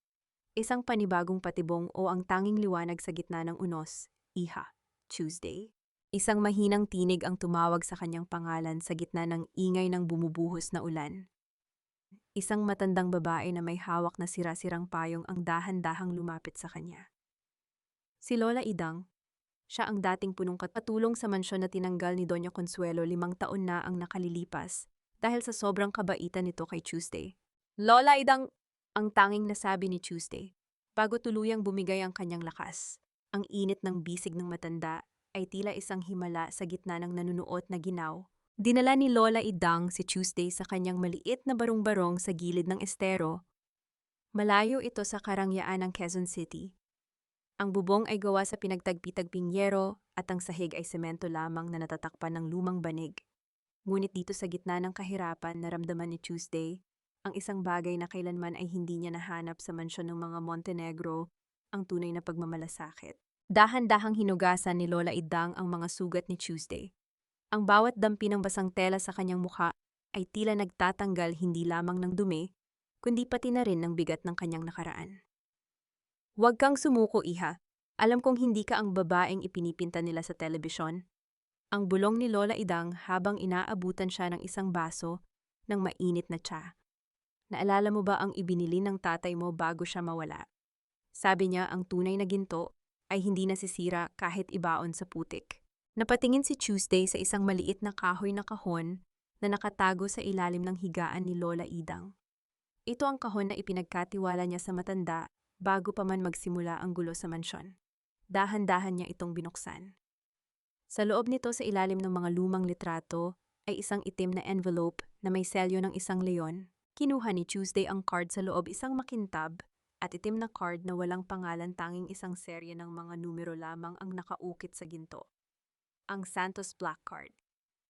Isang panibagong patibong o ang tanging liwanag sa gitna ng unos, Iha, Tuesday. Isang mahinang tinig ang tumawag sa kanyang pangalan sa gitna ng ingay ng bumubuhos na ulan. Isang matandang babae na may hawak na sira-sirang payong ang dahan-dahang lumapit sa kanya. Si Lola Idang, siya ang dating punong katulong sa mansyon na tinanggal ni Doña Consuelo 5 taon na ang nakalilipas dahil sa sobrang kabaitan nito kay Tuesday. Lola Idang, ang tanging nasabi ni Tuesday, bago tuluyang bumigay ang kanyang lakas. Ang init ng bisig ng matanda ay tila isang himala sa gitna ng nanunuot na ginaw. Dinala ni Lola Idang si Tuesday sa kanyang maliit na barong-barong sa gilid ng estero. Malayo ito sa karangyaan ng Quezon City. Ang bubong ay gawa sa pinagtagpi-tagping yero at ang sahig ay semento lamang na natatakpan ng lumang banig. Ngunit dito sa gitna ng kahirapan naramdaman ni Tuesday, ang isang bagay na kailanman ay hindi niya nahanap sa mansyon ng mga Montenegro, ang tunay na pagmamalasakit. Dahan-dahang hinugasan ni Lola Idang ang mga sugat ni Tuesday. Ang bawat dampi ng basang tela sa kanyang mukha ay tila nagtatanggal hindi lamang ng dumi, kundi pati na rin ng bigat ng kanyang nakaraan. Huwag kang sumuko, Iha. Alam kong hindi ka ang babaeng ipinipinta nila sa telebisyon. Ang bulong ni Lola Idang habang inaabutan siya ng isang baso ng mainit na tsa. Naalala mo ba ang ibinili ng tatay mo bago siya mawala? Sabi niya ang tunay na ginto ay hindi nasisira kahit ibaon sa putik. Napatingin si Tuesday sa isang maliit na kahoy na kahon na nakatago sa ilalim ng higaan ni Lola Idang. Ito ang kahon na ipinagkatiwala niya sa matanda bago pa man magsimula ang gulo sa mansyon. Dahan-dahan niya itong binuksan. Sa loob nito sa ilalim ng mga lumang litrato ay isang itim na envelope na may selyo ng isang leon. Kinuha ni Tuesday ang card sa loob, isang makintab at itim na card na walang pangalan, tanging isang serye ng mga numero lamang ang nakaukit sa ginto. Ang Santos Black Card.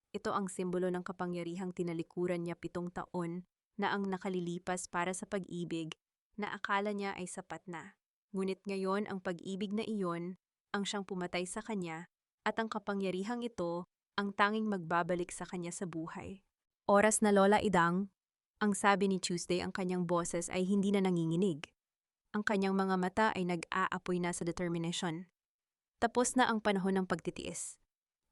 Ito ang simbolo ng kapangyarihang tinalikuran niya 7 taon na ang nakalilipas para sa pag-ibig na akala niya ay sapat na. Ngunit ngayon ang pag-ibig na iyon ang siyang pumatay sa kanya at ang kapangyarihang ito ang tanging magbabalik sa kanya sa buhay. Oras na, Lola Idang, ang sabi ni Tuesday, ang kanyang boses ay hindi na nanginginig. Ang kanyang mga mata ay nag-aapoy na sa determination. Tapos na ang panahon ng pagtitiis.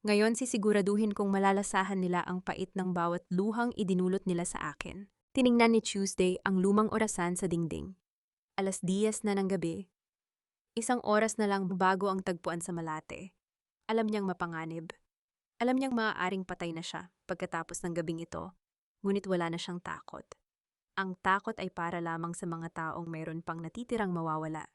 Ngayon sisiguraduhin kong malalasahan nila ang pait ng bawat luhang idinulot nila sa akin. Tiningnan ni Tuesday ang lumang orasan sa dingding. 10:00 na ng gabi. 1 oras na lang bago ang tagpuan sa Malate. Alam niyang mapanganib. Alam niyang maaaring patay na siya pagkatapos ng gabing ito, ngunit wala na siyang takot. Ang takot ay para lamang sa mga taong mayroon pang natitirang mawawala.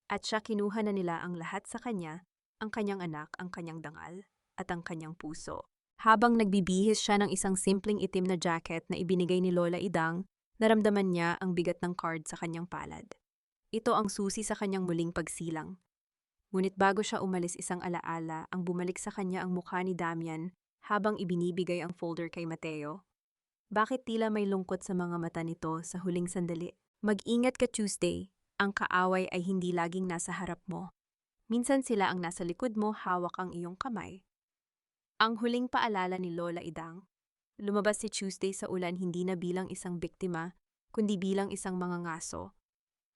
At siya kinuha na nila ang lahat sa kanya, ang kanyang anak, ang kanyang dangal, at ang kanyang puso. Habang nagbibihis siya ng isang simpleng itim na jacket na ibinigay ni Lola Idang, naramdaman niya ang bigat ng card sa kanyang palad. Ito ang susi sa kanyang muling pagsilang. Ngunit bago siya umalis, isang alaala ang bumalik sa kanya, ang mukha ni Damian habang ibinibigay ang folder kay Mateo. Bakit tila may lungkot sa mga mata nito sa huling sandali? Mag-ingat ka, Tuesday. Ang kaaway ay hindi laging nasa harap mo. Minsan sila ang nasa likod mo, hawak ang iyong kamay. Ang huling paalala ni Lola Idang. Lumabas si Tuesday sa ulan hindi na bilang isang biktima, kundi bilang isang mangangaso.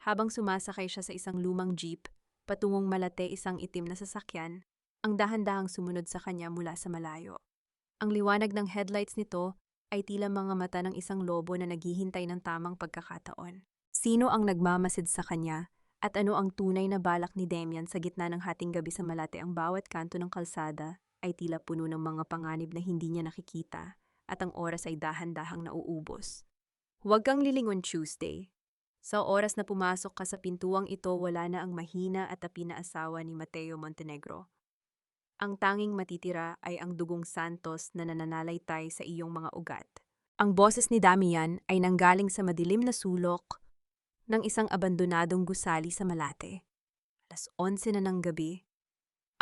Habang sumasakay siya sa isang lumang jeep, patungong Malate, isang itim na sasakyan, ang dahan-dahang sumunod sa kanya mula sa malayo. Ang liwanag ng headlights nito ay tila mga mata ng isang lobo na naghihintay ng tamang pagkakataon. Sino ang nagmamasid sa kanya at ano ang tunay na balak ni Damian sa gitna ng hating gabi sa Malate? Ang bawat kanto ng kalsada ay tila puno ng mga panganib na hindi niya nakikita at ang oras ay dahan-dahang nauubos. Huwag kang lilingon, Tuesday. Sa oras na pumasok ka sa pintuang ito, wala na ang mahina at tapi na asawa ni Mateo Montenegro. Ang tanging matitira ay ang dugong Santos na nananalaytay sa iyong mga ugat. Ang boses ni Damian ay nanggaling sa madilim na sulok ng isang abandonadong gusali sa Malate. 11:00 na ng gabi.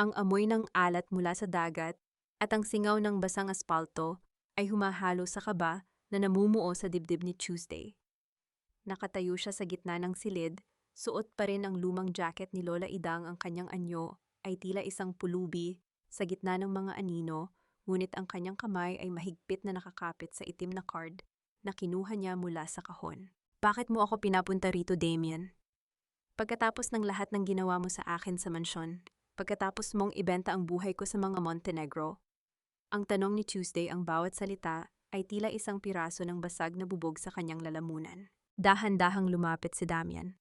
Ang amoy ng alat mula sa dagat at ang singaw ng basang aspalto ay humahalo sa kaba na namumuo sa dibdib ni Tuesday. Nakatayo siya sa gitna ng silid, suot pa rin ang lumang jacket ni Lola Idang, ang kanyang anyo ay tila isang pulubi sa gitna ng mga anino, ngunit ang kanyang kamay ay mahigpit na nakakapit sa itim na card na kinuha niya mula sa kahon. Bakit mo ako pinapunta rito, Damian? Pagkatapos ng lahat ng ginawa mo sa akin sa mansyon, pagkatapos mong ibenta ang buhay ko sa mga Montenegro, ang tanong ni Tuesday ang bawat salita ay tila isang piraso ng basag na bubog sa kanyang lalamunan. Dahan-dahang lumapit si Damian.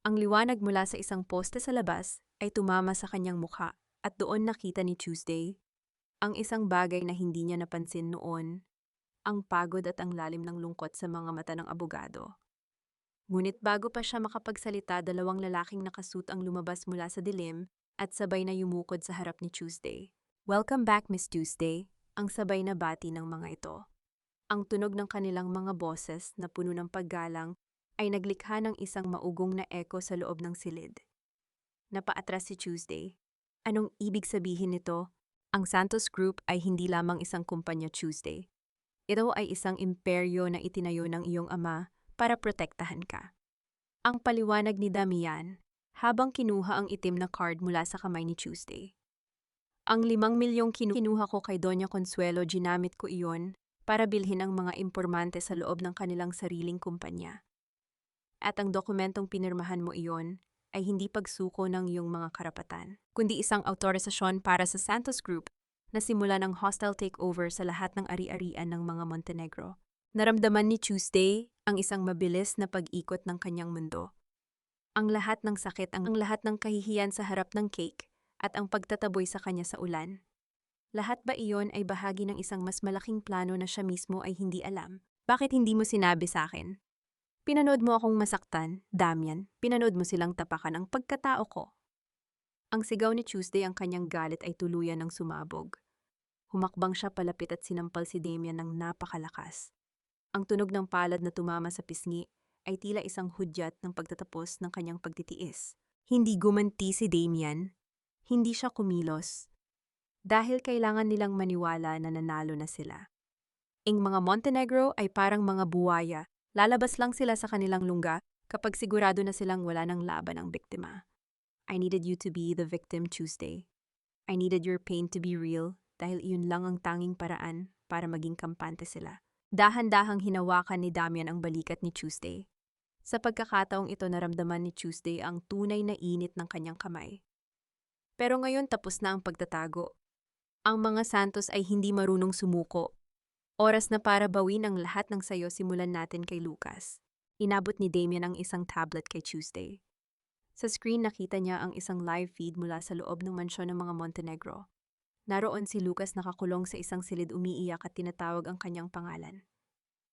Ang liwanag mula sa isang poste sa labas ay tumama sa kanyang mukha at doon nakita ni Tuesday ang isang bagay na hindi niya napansin noon, ang pagod at ang lalim ng lungkot sa mga mata ng abogado. Ngunit bago pa siya makapagsalita, dalawang lalaking nakasuit ang lumabas mula sa dilim at sabay na yumukod sa harap ni Tuesday. "Welcome back, Miss Tuesday," ang sabay na bati ng mga ito. Ang tunog ng kanilang mga boses na puno ng paggalang ay naglikha ng isang maugong na echo sa loob ng silid. Napaatras si Tuesday. Anong ibig sabihin nito? Ang Santos Group ay hindi lamang isang kumpanya, Tuesday. Ito ay isang imperyo na itinayo ng iyong ama para protektahan ka. Ang paliwanag ni Damian habang kinuha ang itim na card mula sa kamay ni Tuesday. Ang 5 milyong kinuha ko kay Doña Consuelo, ginamit ko iyon para bilhin ang mga impormante sa loob ng kanilang sariling kumpanya. At ang dokumentong pinirmahan mo iyon ay hindi pagsuko ng iyong mga karapatan, kundi isang autorisasyon para sa Santos Group na simulan ang hostile takeover sa lahat ng ari-arian ng mga Montenegro. Naramdaman ni Tuesday ang isang mabilis na pag-ikot ng kanyang mundo. Ang lahat ng sakit, ang lahat ng kahihiyan sa harap ng cake, at ang pagtataboy sa kanya sa ulan. Lahat ba iyon ay bahagi ng isang mas malaking plano na siya mismo ay hindi alam? Bakit hindi mo sinabi sa akin? Pinanood mo akong masaktan, Damian. Pinanood mo silang tapakan ang pagkatao ko. Ang sigaw ni Tuesday, ang kanyang galit ay tuluyan ng sumabog. Humakbang siya palapit at sinampal si Damian ng napakalakas. Ang tunog ng palad na tumama sa pisngi ay tila isang hudyat ng pagtatapos ng kanyang pagtitiis. Hindi gumanti si Damian. Hindi siya kumilos. Dahil kailangan nilang maniwala na nanalo na sila. Ang mga Montenegro ay parang mga buwaya. Lalabas lang sila sa kanilang lungga kapag sigurado na silang wala ng laban ang biktima. I needed you to be the victim, Tuesday. I needed your pain to be real dahil iyon lang ang tanging paraan para maging kampante sila. Dahan-dahang hinawakan ni Damian ang balikat ni Tuesday. Sa pagkakataong ito, naramdaman ni Tuesday ang tunay na init ng kanyang kamay. Pero ngayon tapos na ang pagtatago. Ang mga Santos ay hindi marunong sumuko. Oras na para bawin ang lahat ng sayo, simulan natin kay Lucas. Inabot ni Damian ang isang tablet kay Tuesday. Sa screen nakita niya ang isang live feed mula sa loob ng mansyon ng mga Montenegro. Naroon si Lucas nakakulong sa isang silid, umiiyak at tinatawag ang kanyang pangalan.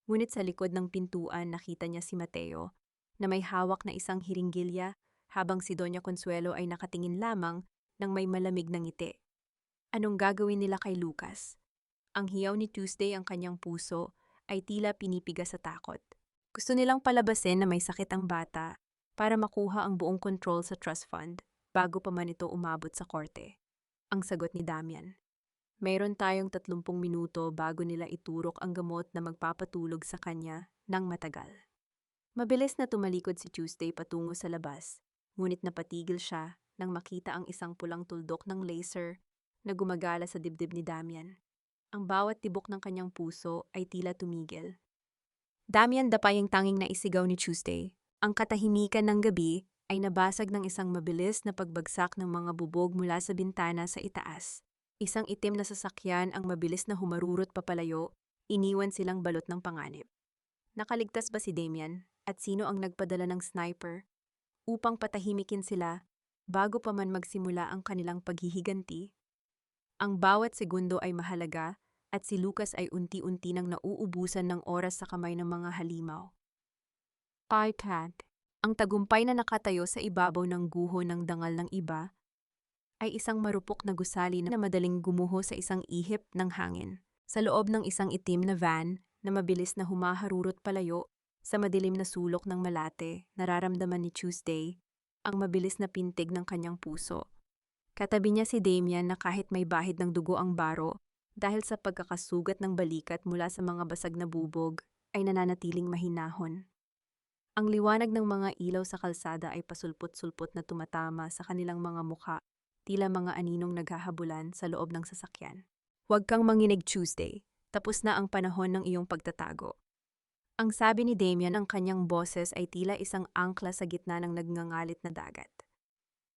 Ngunit sa likod ng pintuan nakita niya si Mateo na may hawak na isang hiringgilya habang si Doña Consuelo ay nakatingin lamang ng may malamig na ngiti. Anong gagawin nila kay Lucas? Ang hiyaw ni Tuesday, ang kanyang puso ay tila pinipigas sa takot. Gusto nilang palabasin na may sakit ang bata para makuha ang buong control sa trust fund bago pa man ito umabot sa korte. Ang sagot ni Damian: mayroon tayong 30 minuto bago nila iturok ang gamot na magpapatulog sa kanya ng matagal. Mabilis na tumalikod si Tuesday patungo sa labas, ngunit napatigil siya nang makita ang isang pulang tuldok ng laser na gumagala sa dibdib ni Damian. Ang bawat tibok ng kanyang puso ay tila tumigil. Damian, dapay ang tanging naisigaw ni Tuesday. Ang katahimikan ng gabi ay nabasag ng isang mabilis na pagbagsak ng mga bubog mula sa bintana sa itaas. Isang itim na sasakyan ang mabilis na humarurot papalayo, iniwan silang balot ng panganib. Nakaligtas ba si Damian at sino ang nagpadala ng sniper upang patahimikin sila bago pa man magsimula ang kanilang paghihiganti? Ang bawat segundo ay mahalaga at si Lucas ay unti-unti nang nauubusan ng oras sa kamay ng mga halimaw. Kat, ang tagumpay na nakatayo sa ibabaw ng guho ng dangal ng iba ay isang marupok na gusali na madaling gumuho sa isang ihip ng hangin. Sa loob ng isang itim na van na mabilis na humaharurot palayo sa madilim na sulok ng Malate, nararamdaman ni Tuesday ang mabilis na pintig ng kanyang puso. Katabi niya si Damian na kahit may bahid ng dugo ang baro dahil sa pagkakasugat ng balikat mula sa mga basag na bubog ay nananatiling mahinahon. Ang liwanag ng mga ilaw sa kalsada ay pasulpot-sulpot na tumatama sa kanilang mga mukha, tila mga aninong naghahabulan sa loob ng sasakyan. Huwag kang manginig, Tuesday. Tapos na ang panahon ng iyong pagtatago. Ang sabi ni Damian, ang kanyang boses ay tila isang angkla sa gitna ng nagngangalit na dagat.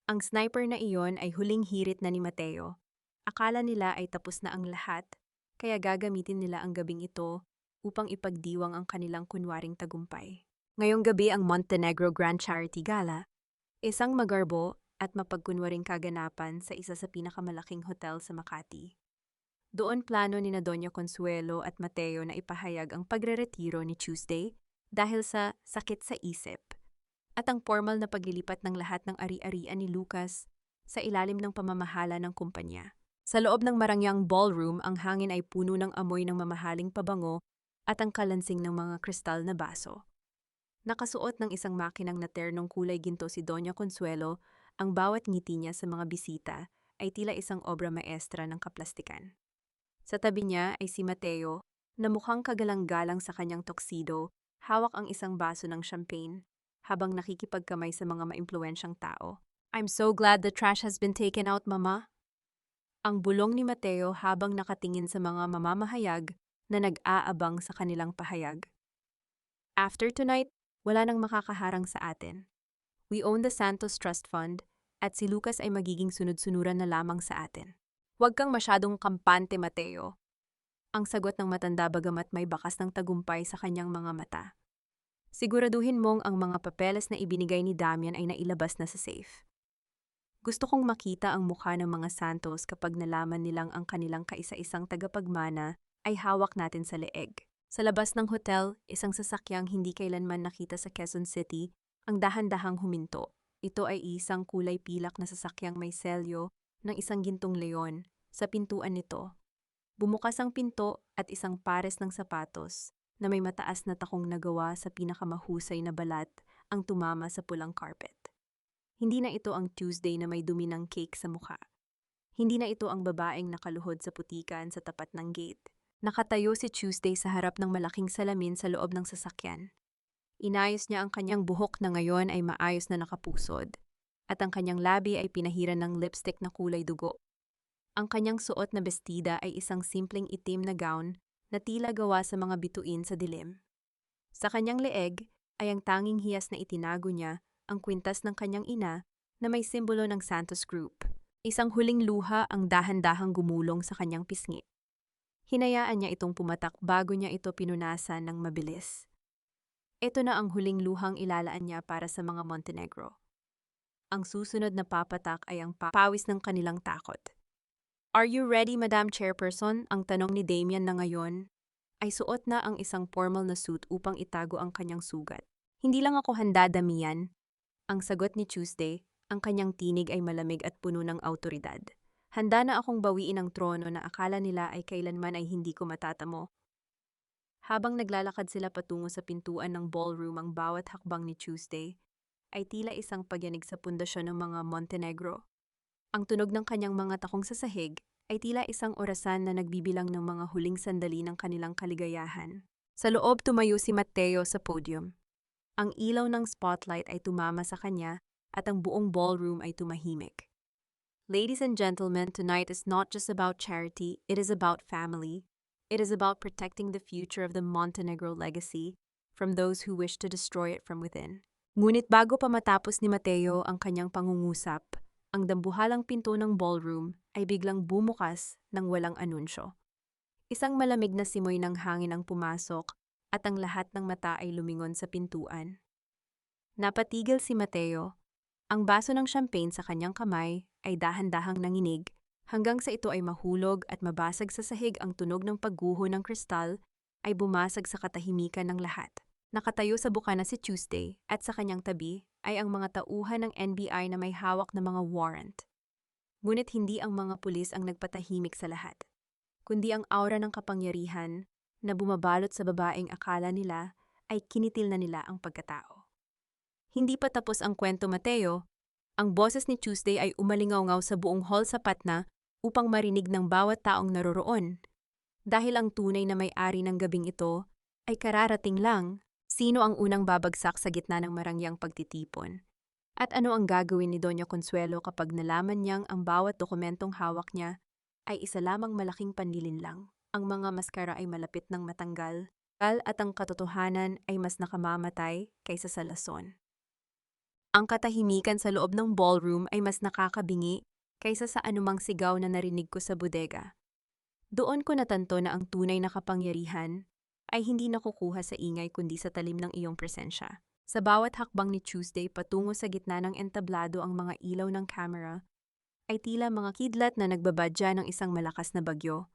Ang sniper na iyon ay huling hirit na ni Mateo. Akala nila ay tapos na ang lahat, kaya gagamitin nila ang gabing ito upang ipagdiwang ang kanilang kunwaring tagumpay. Ngayong gabi ang Montenegro Grand Charity Gala, isang magarbo at mapagkunwaring kaganapan sa isa sa pinakamalaking hotel sa Makati. Doon plano ni na Doña Consuelo at Mateo na ipahayag ang pagreretiro ni Tuesday dahil sa sakit sa isip at ang formal na paglilipat ng lahat ng ari-arian ni Lucas sa ilalim ng pamamahala ng kumpanya. Sa loob ng marangyang ballroom, ang hangin ay puno ng amoy ng mamahaling pabango at ang kalansing ng mga kristal na baso. Nakasuot ng isang makinang na ternong kulay ginto si Doña Consuelo, ang bawat ngiti niya sa mga bisita ay tila isang obra maestra ng kaplastikan. Sa tabi niya ay si Mateo, na mukhang kagalang-galang sa kanyang tuxedo, hawak ang isang baso ng champagne, habang nakikipagkamay sa mga maimpluwensyang tao. "I'm so glad the trash has been taken out, Mama." Ang bulong ni Mateo habang nakatingin sa mga mamamahayag na nag-aabang sa kanilang pahayag. "After tonight, wala nang makakaharang sa atin. We own the Santos Trust Fund at si Lucas ay magiging sunod-sunuran na lamang sa atin." "Huwag kang masyadong kampante, Mateo." Ang sagot ng matanda bagamat may bakas ng tagumpay sa kanyang mga mata. "Siguraduhin mong ang mga papeles na ibinigay ni Damian ay nailabas na sa safe. Gusto kong makita ang mukha ng mga Santos kapag nalaman nilang ang kanilang kaisa-isang tagapagmana ay hawak natin sa leeg." Sa labas ng hotel, isang sasakyang hindi kailanman nakita sa Quezon City ang dahan-dahang huminto. Ito ay isang kulay pilak na sasakyang may selyo ng isang gintong leon. Sa pintuan nito, bumukas ang pinto at isang pares ng sapatos na may mataas na takong nagawa sa pinakamahusay na balat ang tumama sa pulang carpet. Hindi na ito ang Tuesday na may dumi ng cake sa mukha. Hindi na ito ang babaeng nakaluhod sa putikan sa tapat ng gate. Nakatayo si Tuesday sa harap ng malaking salamin sa loob ng sasakyan. Inayos niya ang kanyang buhok na ngayon ay maayos na nakapusod, at ang kanyang labi ay pinahiran ng lipstick na kulay dugo. Ang kanyang suot na bestida ay isang simpleng itim na gown na tila gawa sa mga bituin sa dilim. Sa kanyang leeg ay ang tanging hiyas na itinago niya ang kwintas ng kanyang ina na may simbolo ng Santos Group. Isang huling luha ang dahan-dahang gumulong sa kanyang pisngi. Hinayaan niya itong pumatak bago niya ito pinunasan ng mabilis. Ito na ang huling luhang ilalaan niya para sa mga Montenegro. Ang susunod na papatak ay ang pawis ng kanilang takot. "Are you ready, Madam Chairperson?" Ang tanong ni Damian na ngayon ay suot na ang isang formal na suit upang itago ang kanyang sugat. "Hindi lang ako handa, Damian." Ang sagot ni Tuesday, ang kanyang tinig ay malamig at puno ng awtoridad. "Handa na akong bawiin ang trono na akala nila ay kailanman ay hindi ko matatamo." Habang naglalakad sila patungo sa pintuan ng ballroom, ang bawat hakbang ni Tuesday ay tila isang pagyanig sa pundasyon ng mga Montenegro. Ang tunog ng kanyang mga takong sa sahig ay tila isang orasan na nagbibilang ng mga huling sandali ng kanilang kaligayahan. Sa loob tumayo si Mateo sa podium. Ang ilaw ng spotlight ay tumama sa kanya at ang buong ballroom ay tumahimik. "Ladies and gentlemen, tonight is not just about charity, it is about family. It is about protecting the future of the Montenegro legacy from those who wish to destroy it from within." Ngunit bago pa matapos ni Mateo ang kanyang pangungusap, ang dambuhalang pinto ng ballroom ay biglang bumukas ng walang anunsyo. Isang malamig na simoy ng hangin ang pumasok at ang lahat ng mata ay lumingon sa pintuan. Napatigil si Mateo. Ang baso ng champagne sa kanyang kamay ay dahan-dahang nanginig hanggang sa ito ay mahulog at mabasag sa sahig. Ang tunog ng pagguho ng kristal ay bumasag sa katahimikan ng lahat. Nakatayo sa bukana si Tuesday at sa kanyang tabi ay ang mga tauhan ng NBI na may hawak na mga warrant. Ngunit hindi ang mga pulis ang nagpatahimik sa lahat, kundi ang aura ng kapangyarihan na bumabalot sa babaeng akala nila ay kinitil na nila ang pagkatao. Hindi pa tapos ang kwento, Mateo. Ang boses ni Tuesday ay umalingaw-ngaw sa buong hall sapat na upang marinig ng bawat taong naroroon. Dahil ang tunay na may-ari ng gabing ito ay kararating lang, sino ang unang babagsak sa gitna ng marangyang pagtitipon? At ano ang gagawin ni Doña Consuelo kapag nalaman niyang ang bawat dokumentong hawak niya ay isa lamang malaking panlilin lang? Ang mga maskara ay malapit ng matanggal at ang katotohanan ay mas nakamamatay kaysa sa lason. Ang katahimikan sa loob ng ballroom ay mas nakakabingi kaysa sa anumang sigaw na narinig ko sa bodega. Doon ko natanto na ang tunay na kapangyarihan ay hindi nakukuha sa ingay kundi sa talim ng iyong presensya. Sa bawat hakbang ni Tuesday patungo sa gitna ng entablado ang mga ilaw ng camera ay tila mga kidlat na nagbabadya ng isang malakas na bagyo.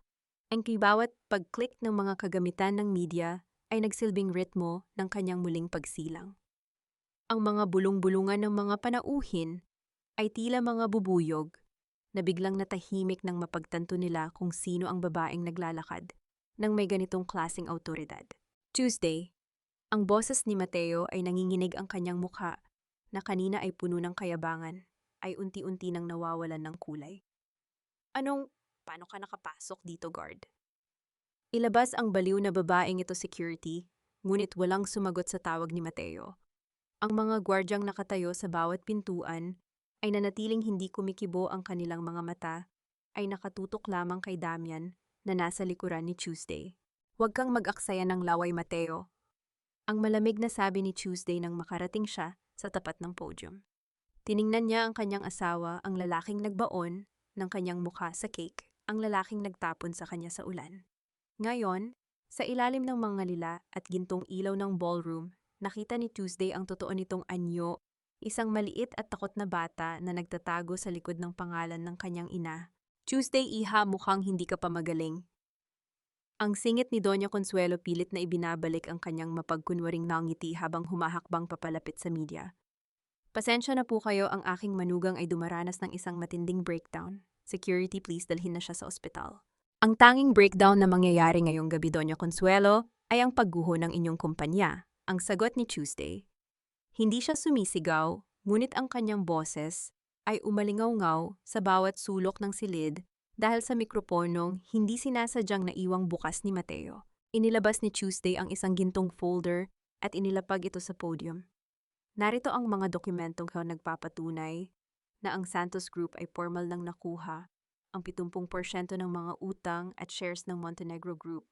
Ang bawat pag-click ng mga kagamitan ng media ay nagsilbing ritmo ng kanyang muling pagsilang. Ang mga bulong-bulungan ng mga panauhin ay tila mga bubuyog na biglang natahimik nang mapagtanto nila kung sino ang babaeng naglalakad ng may ganitong klaseng autoridad. Tuesday, ang boses ni Mateo ay nanginginig ang kanyang mukha na kanina ay puno ng kayabangan ay unti-unti nang nawawalan ng kulay. Paano ka nakapasok dito, guard? Ilabas ang baliw na babaeng ito security, ngunit walang sumagot sa tawag ni Mateo. Ang mga gwardyang nakatayo sa bawat pintuan ay nanatiling hindi kumikibo ang kanilang mga mata ay nakatutok lamang kay Damian na nasa likuran ni Tuesday. Huwag kang mag-aksaya ng laway, Mateo. Ang malamig na sabi ni Tuesday nang makarating siya sa tapat ng podium. Tiningnan niya ang kanyang asawa, ang lalaking nagbaon ng kanyang mukha sa cake, ang lalaking nagtapon sa kanya sa ulan. Ngayon, sa ilalim ng mga lila at gintong ilaw ng ballroom, nakita ni Tuesday ang totoo nitong anyo, isang maliit at takot na bata na nagtatago sa likod ng pangalan ng kanyang ina. Tuesday, iha, mukhang hindi ka pa magaling. Ang singit ni Doña Consuelo pilit na ibinabalik ang kanyang mapagkunwaring nangiti habang humahakbang papalapit sa media. Pasensya na po kayo, ang aking manugang ay dumaranas ng isang matinding breakdown. Security, please dalhin na siya sa ospital. Ang tanging breakdown na mangyayari ngayong gabi, Doña Consuelo, ay ang pagguho ng inyong kumpanya, ang sagot ni Tuesday. Hindi siya sumisigaw, ngunit ang kanyang boses ay umalingaw-ngaw sa bawat sulok ng silid dahil sa mikroponong hindi sinasadyang naiwang bukas ni Mateo. Inilabas ni Tuesday ang isang gintong folder at inilapag ito sa podium. Narito ang mga dokumentong nagpapatunay na ang Santos Group ay formal nang nakuha ang 70% ng mga utang at shares ng Montenegro Group.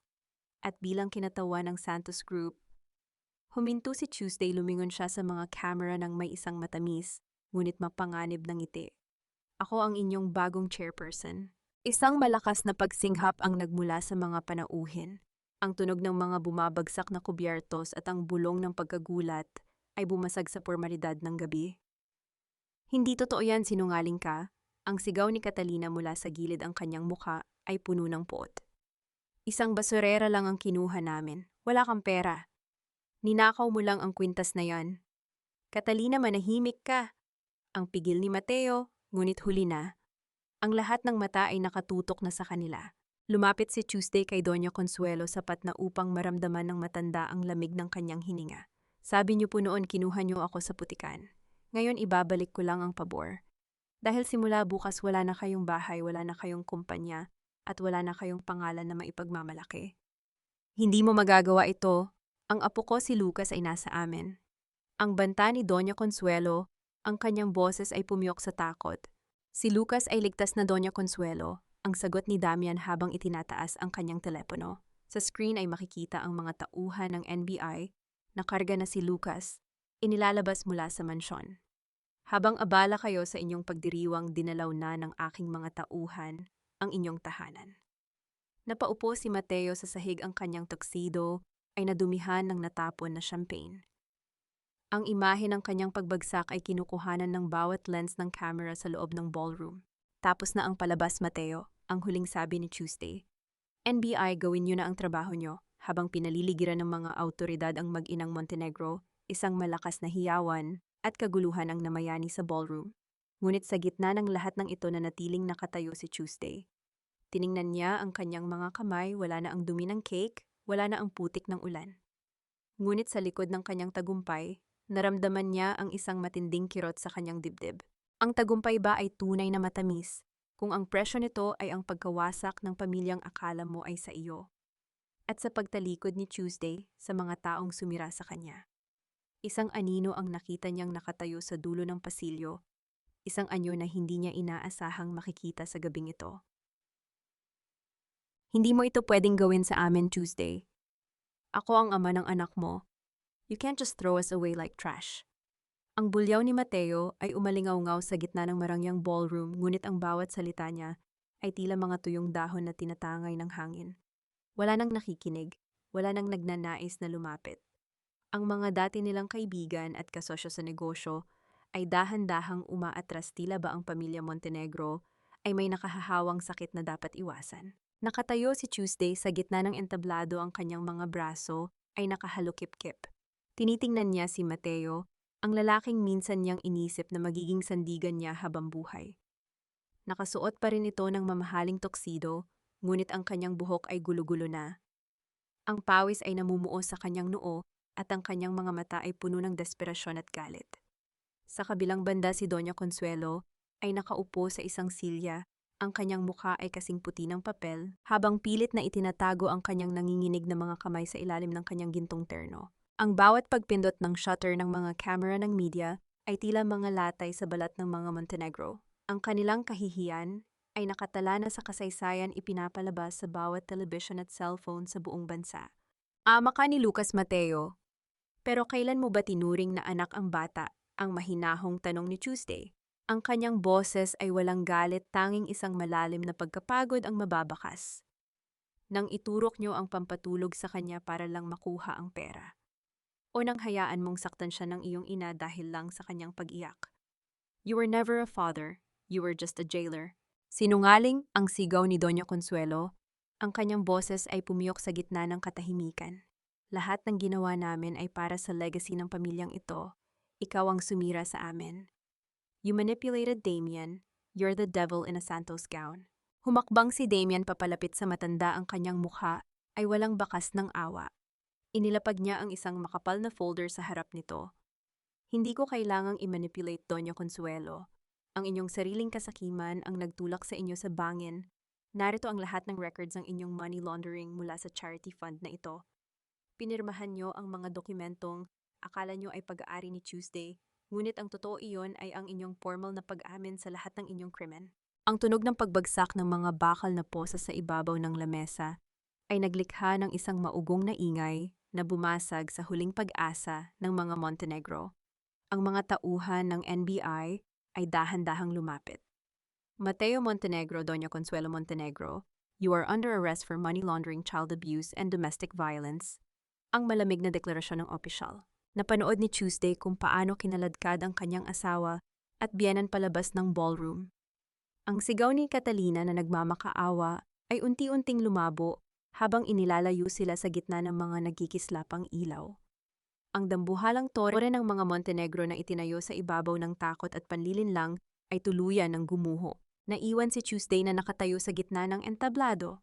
At bilang kinatawan ng Santos Group, huminto si Tuesday, lumingon siya sa mga camera ng may isang matamis, ngunit mapanganib ng ngiti. Ako ang inyong bagong chairperson. Isang malakas na pagsinghap ang nagmula sa mga panauhin. Ang tunog ng mga bumabagsak na kubyertos at ang bulong ng pagkagulat ay bumasag sa formalidad ng gabi. Hindi totoo yan, sinungaling ka. Ang sigaw ni Catalina mula sa gilid ang kanyang mukha ay puno ng puot. Isang basurera lang ang kinuha namin. Wala kang pera. Ninakaw mo lang ang kwintas na yan. Catalina, manahimik ka. Ang pigil ni Mateo, ngunit huli na. Ang lahat ng mata ay nakatutok na sa kanila. Lumapit si Tuesday kay Doña Consuelo sapat na upang maramdaman ng matanda ang lamig ng kanyang hininga. Sabi niyo po noon kinuha niyo ako sa putikan. Ngayon ibabalik ko lang ang pabor. Dahil simula bukas wala na kayong bahay, wala na kayong kumpanya, at wala na kayong pangalan na maipagmamalaki. Hindi mo magagawa ito. Ang apo ko si Lucas ay nasa amin. Ang banta ni Doña Consuelo, ang kanyang boses ay pumiyok sa takot. Si Lucas ay ligtas na, Doña Consuelo, ang sagot ni Damian habang itinataas ang kanyang telepono. Sa screen ay makikita ang mga tauhan ng NBI na karga na si Lucas, inilalabas mula sa mansyon. Habang abala kayo sa inyong pagdiriwang, dinalaw na ng aking mga tauhan ang inyong tahanan. Napaupo si Mateo sa sahig, ang kanyang tuxedo ay nadumihan ng natapon na champagne. Ang imahe ng kanyang pagbagsak ay kinukuhanan ng bawat lens ng camera sa loob ng ballroom. Tapos na ang palabas, Mateo, ang huling sabi ni Tuesday. NBI, gawin niyo na ang trabaho niyo. Habang pinaliligiran ng mga autoridad ang mag-inang Montenegro, isang malakas na hiyawan at kaguluhan ang namayani sa ballroom. Ngunit sa gitna ng lahat ng ito nanatiling nakatayo si Tuesday. Tiningnan niya ang kanyang mga kamay, wala na ang dumi ng cake, wala na ang putik ng ulan. Ngunit sa likod ng kanyang tagumpay, naramdaman niya ang isang matinding kirot sa kanyang dibdib. Ang tagumpay ba ay tunay na matamis kung ang presyo nito ay ang pagkawasak ng pamilyang akala mo ay sa iyo? At sa pagtalikod ni Tuesday sa mga taong sumira sa kanya. Isang anino ang nakita niyang nakatayo sa dulo ng pasilyo, isang anyo na hindi niya inaasahang makikita sa gabing ito. Hindi mo ito pwedeng gawin sa amin, Tuesday. Ako ang ama ng anak mo. You can't just throw us away like trash. Ang bulyaw ni Mateo ay umalingaw-ngaw sa gitna ng marangyang ballroom, ngunit ang bawat salita niya ay tila mga tuyong dahon na tinatangay ng hangin. Wala nang nakikinig, wala nang nagnanais na lumapit. Ang mga dati nilang kaibigan at kasosyo sa negosyo ay dahan-dahang umaatras, tila ba ang pamilya Montenegro ay may nakahahawang sakit na dapat iwasan. Nakatayo si Tuesday sa gitna ng entablado, ang kanyang mga braso ay nakahalukip-kip. Tinitingnan niya si Mateo, ang lalaking minsan niyang inisip na magiging sandigan niya habang buhay. Nakasuot pa rin ito ng mamahaling tuxedo, ngunit ang kanyang buhok ay gulo-gulo na. Ang pawis ay namumuo sa kanyang noo at ang kanyang mga mata ay puno ng desperasyon at galit. Sa kabilang banda, si Doña Consuelo ay nakaupo sa isang silya. Ang kanyang mukha ay kasing puti ng papel, habang pilit na itinatago ang kanyang nanginginig na mga kamay sa ilalim ng kanyang gintong terno. Ang bawat pagpindot ng shutter ng mga camera ng media ay tila mga latay sa balat ng mga Montenegro. Ang kanilang kahihiyan ay nakatala na sa kasaysayan, ipinapalabas sa bawat television at cellphone sa buong bansa. Ama ka ni Lucas Mateo, pero kailan mo ba tinuring na anak ang bata? Ang mahinahong tanong ni Tuesday. Ang kanyang boses ay walang galit, tanging isang malalim na pagkapagod ang mababakas. Nang iturok niyo ang pampatulog sa kanya para lang makuha ang pera. O nang hayaan mong saktan siya ng iyong ina dahil lang sa kanyang pag-iyak. You were never a father, you were just a jailer. Sinungaling, ang sigaw ni Doña Consuelo. Ang kanyang boses ay pumiyok sa gitna ng katahimikan. Lahat ng ginawa namin ay para sa legacy ng pamilyang ito. Ikaw ang sumira sa amin. You manipulated Damien. You're the devil in a Santos gown. Humakbang si Damien papalapit sa matanda, ang kanyang mukha ay walang bakas ng awa. Inilapag niya ang isang makapal na folder sa harap nito. Hindi ko kailangang i-manipulate, Doña Consuelo. Ang inyong sariling kasakiman ang nagtulak sa inyo sa bangin. Narito ang lahat ng records ng inyong money laundering mula sa charity fund na ito. Pinirmahan niyo ang mga dokumentong akala niyo ay pag-aari ni Tuesday, ngunit ang totoo iyon ay ang inyong formal na pag-amin sa lahat ng inyong krimen. Ang tunog ng pagbagsak ng mga bakal na posa sa ibabaw ng lamesa ay naglikha ng isang maugong na ingay na bumasag sa huling pag-asa ng mga Montenegro. Ang mga tauhan ng NBI ay dahan-dahang lumapit. Mateo Montenegro, Doña Consuelo Montenegro, you are under arrest for money laundering, child abuse, and domestic violence. Ang malamig na deklarasyon ng opisyal. Napanood ni Tuesday kung paano kinaladkad ang kanyang asawa at biyenan palabas ng ballroom. Ang sigaw ni Catalina na nagmamakaawa ay unti-unting lumabo habang inilalayo sila sa gitna ng mga nagkikislapang ilaw. Ang dambuhalang tore ng mga Montenegro na itinayo sa ibabaw ng takot at panlilinlang ay tuluyan ng gumuho. Naiwan si Tuesday na nakatayo sa gitna ng entablado.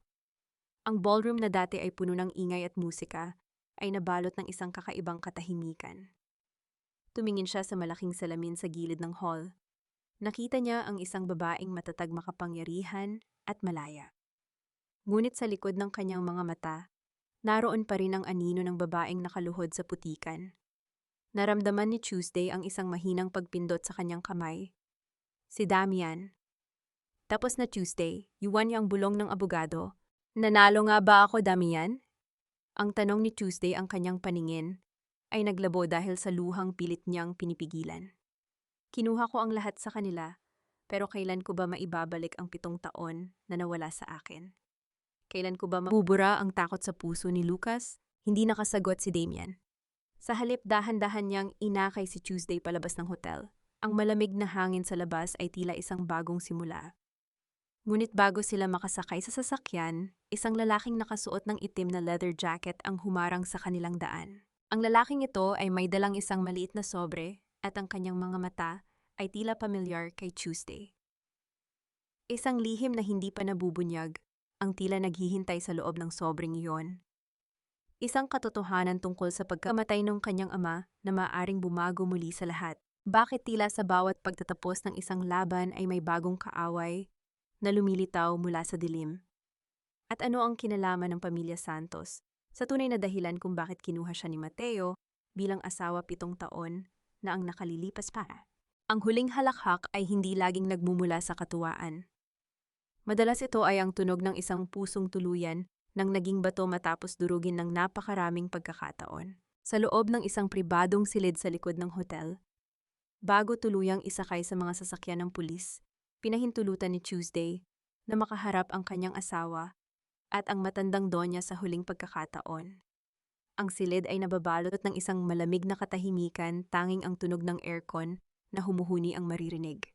Ang ballroom na dati ay puno ng ingay at musika ay nabalot ng isang kakaibang katahimikan. Tumingin siya sa malaking salamin sa gilid ng hall. Nakita niya ang isang babaeng matatag, makapangyarihan at malaya. Ngunit sa likod ng kanyang mga mata, naroon pa rin ang anino ng babaeng nakaluhod sa putikan. Naramdaman ni Tuesday ang isang mahinang pagpindot sa kanyang kamay. Si Damian. Tapos na, Tuesday, yuwan niya ang bulong ng abogado. Nanalo nga ba ako, Damian? Ang tanong ni Tuesday, ang kanyang paningin ay naglabo dahil sa luhang pilit niyang pinipigilan. Kinuha ko ang lahat sa kanila, pero kailan ko ba maibabalik ang 7 taon na nawala sa akin? Kailan ko ba mabubura ang takot sa puso ni Lucas? Hindi nakasagot si Damien. Sa halip, dahan-dahan niyang inakay si Tuesday palabas ng hotel. Ang malamig na hangin sa labas ay tila isang bagong simula. Ngunit bago sila makasakay sa sasakyan, isang lalaking nakasuot ng itim na leather jacket ang humarang sa kanilang daan. Ang lalaking ito ay may dalang isang maliit na sobre at ang kanyang mga mata ay tila pamilyar kay Tuesday. Isang lihim na hindi pa nabubunyag ang tila naghihintay sa loob ng sobreng iyon. Isang katotohanan tungkol sa pagkamatay ng kanyang ama na maaaring bumago muli sa lahat. Bakit tila sa bawat pagtatapos ng isang laban ay may bagong kaaway na lumilitaw mula sa dilim? At ano ang kinalaman ng pamilya Santos sa tunay na dahilan kung bakit kinuha siya ni Mateo bilang asawa 7 taon na ang nakalilipas pa? Ang huling halakhak ay hindi laging nagmumula sa katuwaan. Madalas ito ay ang tunog ng isang pusong tuluyan nang naging bato matapos durugin ng napakaraming pagkakataon. Sa loob ng isang pribadong silid sa likod ng hotel, bago tuluyang isakay sa mga sasakyan ng pulis, pinahintulutan ni Tuesday na makaharap ang kanyang asawa at ang matandang donya sa huling pagkakataon. Ang silid ay nababalot ng isang malamig na katahimikan, tanging ang tunog ng aircon na humuhuni ang maririnig.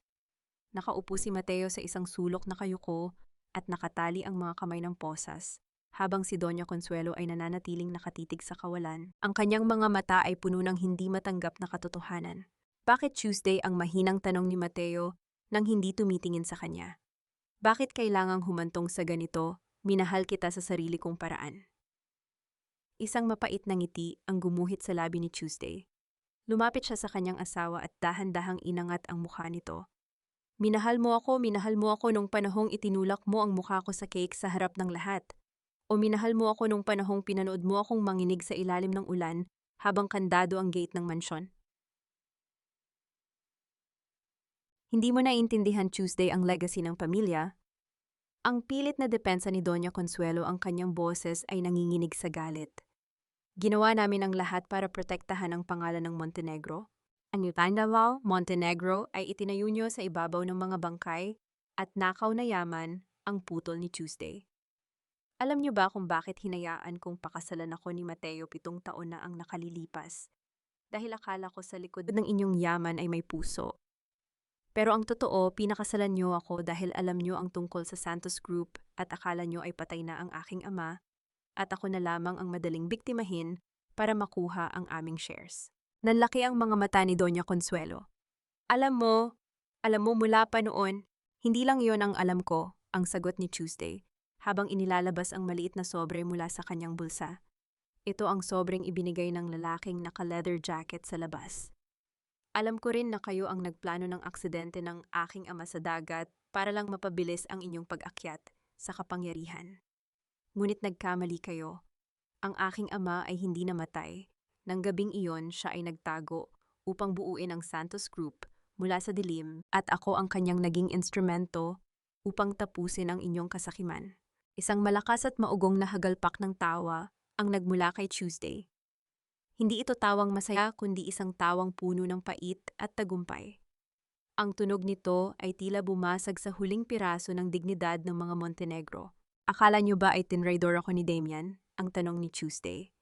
Nakaupo si Mateo sa isang sulok na kayuko at nakatali ang mga kamay ng posas, habang si Doña Consuelo ay nananatiling nakatitig sa kawalan. Ang kanyang mga mata ay puno ng hindi matanggap na katotohanan. Bakit Tuesday ang mahinang tanong ni Mateo nang hindi tumitingin sa kanya? Bakit kailangang humantong sa ganito? Minahal kita sa sarili kong paraan. Isang mapait na ngiti ang gumuhit sa labi ni Tuesday. Lumapit siya sa kanyang asawa at dahan-dahang inangat ang mukha nito. Minahal mo ako nung panahong itinulak mo ang mukha ko sa cake sa harap ng lahat. O minahal mo ako nung panahong pinanood mo akong manginig sa ilalim ng ulan habang kandado ang gate ng mansyon. Hindi mo naiintindihan Tuesday ang legacy ng pamilya. Ang pilit na depensa ni Doña Consuelo, ang kanyang boses ay nanginginig sa galit. Ginawa namin ang lahat para protektahan ang pangalan ng Montenegro. Ang Davao, Montenegro ay itinayo niyo sa ibabaw ng mga bangkay at nakaw na yaman ang putol ni Tuesday. Alam niyo ba kung bakit hinayaan kong pakasalan ako ni Mateo 7 taon na ang nakalilipas? Dahil akala ko sa likod ng inyong yaman ay may puso. Pero ang totoo, pinakasalan niyo ako dahil alam niyo ang tungkol sa Santos Group at akala niyo ay patay na ang aking ama at ako na lamang ang madaling biktimahin para makuha ang aming shares. Nanlaki ang mga mata ni Doña Consuelo. Alam mo mula pa noon, hindi lang yon ang alam ko, ang sagot ni Tuesday, habang inilalabas ang maliit na sobre mula sa kanyang bulsa. Ito ang sobreng ibinigay ng lalaking naka-leather jacket sa labas. Alam ko rin na kayo ang nagplano ng aksidente ng aking ama sa dagat para lang mapabilis ang inyong pag-akyat sa kapangyarihan. Ngunit nagkamali kayo. Ang aking ama ay hindi namatay. Nang gabing iyon, siya ay nagtago upang buuin ang Santos Group mula sa dilim at ako ang kanyang naging instrumento upang tapusin ang inyong kasakiman. Isang malakas at maugong na hagalpak ng tawa ang nagmula kay Tuesday. Hindi ito tawang masaya kundi isang tawang puno ng pait at tagumpay. Ang tunog nito ay tila bumasag sa huling piraso ng dignidad ng mga Montenegro. Akala niyo ba ay tinraidor ako ni Damian? Ang tanong ni Tuesday.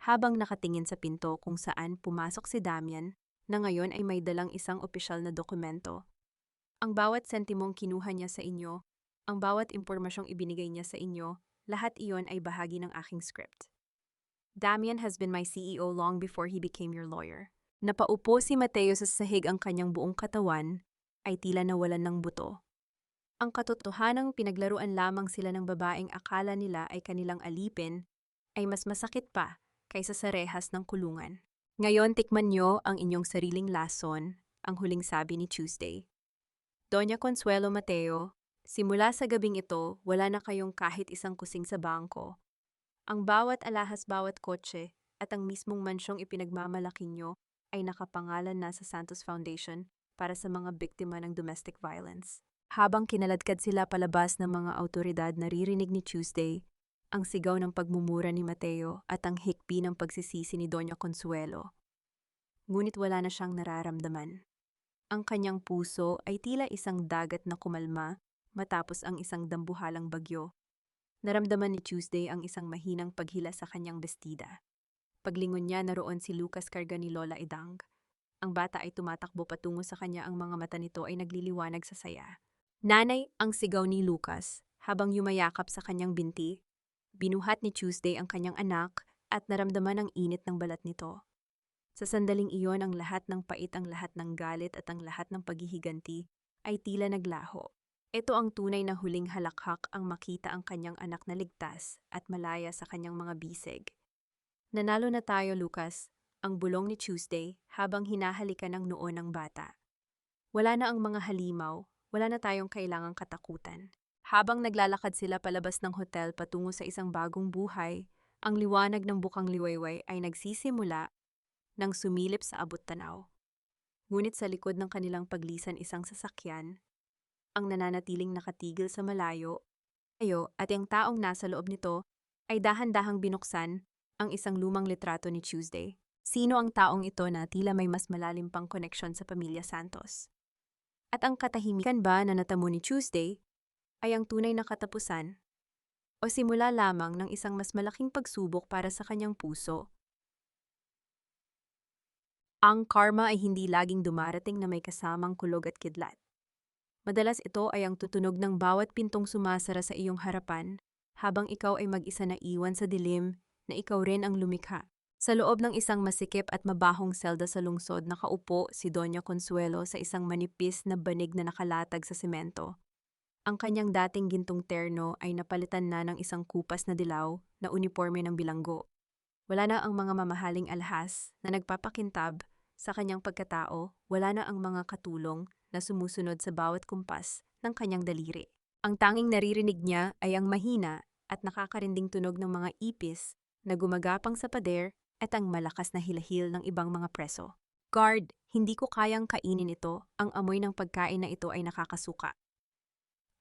Habang nakatingin sa pinto kung saan pumasok si Damian, na ngayon ay may dalang isang opisyal na dokumento. Ang bawat sentimong kinuha niya sa inyo, ang bawat impormasyong ibinigay niya sa inyo, lahat iyon ay bahagi ng aking script. Damian has been my CEO long before he became your lawyer. Napaupo si Mateo sa sahig, ang kanyang buong katawan ay tila nawalan ng buto. Ang katotohanang pinaglaruan lamang sila ng babaeng akala nila ay kanilang alipin ay mas masakit pa kaysa sa rehas ng kulungan. Ngayon tikman niyo ang inyong sariling lason, ang huling sabi ni Tuesday. Doña Consuelo Mateo, simula sa gabing ito, wala na kayong kahit isang kusing sa bangko. Ang bawat alahas, bawat kotse, at ang mismong mansyong ipinagmamalaki nyo ay nakapangalan na sa Santos Foundation para sa mga biktima ng domestic violence. Habang kinaladkad sila palabas ng mga autoridad, naririnig ni Tuesday ang sigaw ng pagmumura ni Mateo at ang hikbi ng pagsisisi ni Doña Consuelo. Ngunit wala na siyang nararamdaman. Ang kanyang puso ay tila isang dagat na kumalma matapos ang isang dambuhalang bagyo. Naramdaman ni Tuesday ang isang mahinang paghila sa kanyang bestida. Paglingon niya, naroon si Lucas karga ni Lola Edang. Ang bata ay tumatakbo patungo sa kanya, ang mga mata nito ay nagliliwanag sa saya. Nanay, ang sigaw ni Lucas, habang yumayakap sa kanyang binti. Binuhat ni Tuesday ang kanyang anak at naramdaman ang init ng balat nito. Sa sandaling iyon, ang lahat ng pait, ang lahat ng galit at ang lahat ng paghihiganti ay tila naglaho. Ito ang tunay na huling halakhak, ang makita ang kanyang anak na ligtas at malaya sa kanyang mga bisig. Nanalo na tayo, Lucas, ang bulong ni Tuesday habang hinahalikan ng noo ng bata. Wala na ang mga halimaw, wala na tayong kailangang katakutan. Habang naglalakad sila palabas ng hotel patungo sa isang bagong buhay, ang liwanag ng bukang liwayway ay nagsisimula nang sumilip sa abot-tanaw. Ngunit sa likod ng kanilang paglisan, isang sasakyan ang nananatiling nakatigil sa malayo, at ang taong nasa loob nito ay dahan-dahang binuksan ang isang lumang litrato ni Tuesday. Sino ang taong ito na tila may mas malalim pang koneksyon sa pamilya Santos? At ang katahimikan ba na natamo ni Tuesday ay ang tunay na katapusan o simula lamang ng isang mas malaking pagsubok para sa kanyang puso? Ang karma ay hindi laging dumarating na may kasamang kulog at kidlat. Madalas ito ay ang tutunog ng bawat pintong sumasara sa iyong harapan habang ikaw ay mag-isa na iwan sa dilim na ikaw rin ang lumikha. Sa loob ng isang masikip at mabahong selda sa lungsod, nakaupo si Doña Consuelo sa isang manipis na banig na nakalatag sa semento. Ang kanyang dating gintong terno ay napalitan na ng isang kupas na dilaw na uniforme ng bilanggo. Wala na ang mga mamahaling alhas na nagpapakintab sa kanyang pagkatao, wala na ang mga katulong na sumusunod sa bawat kumpas ng kanyang daliri. Ang tanging naririnig niya ay ang mahina at nakakarinding tunog ng mga ipis na gumagapang sa pader at ang malakas na hilahil ng ibang mga preso. Guard, hindi ko kayang kainin ito, ang amoy ng pagkain na ito ay nakakasuka.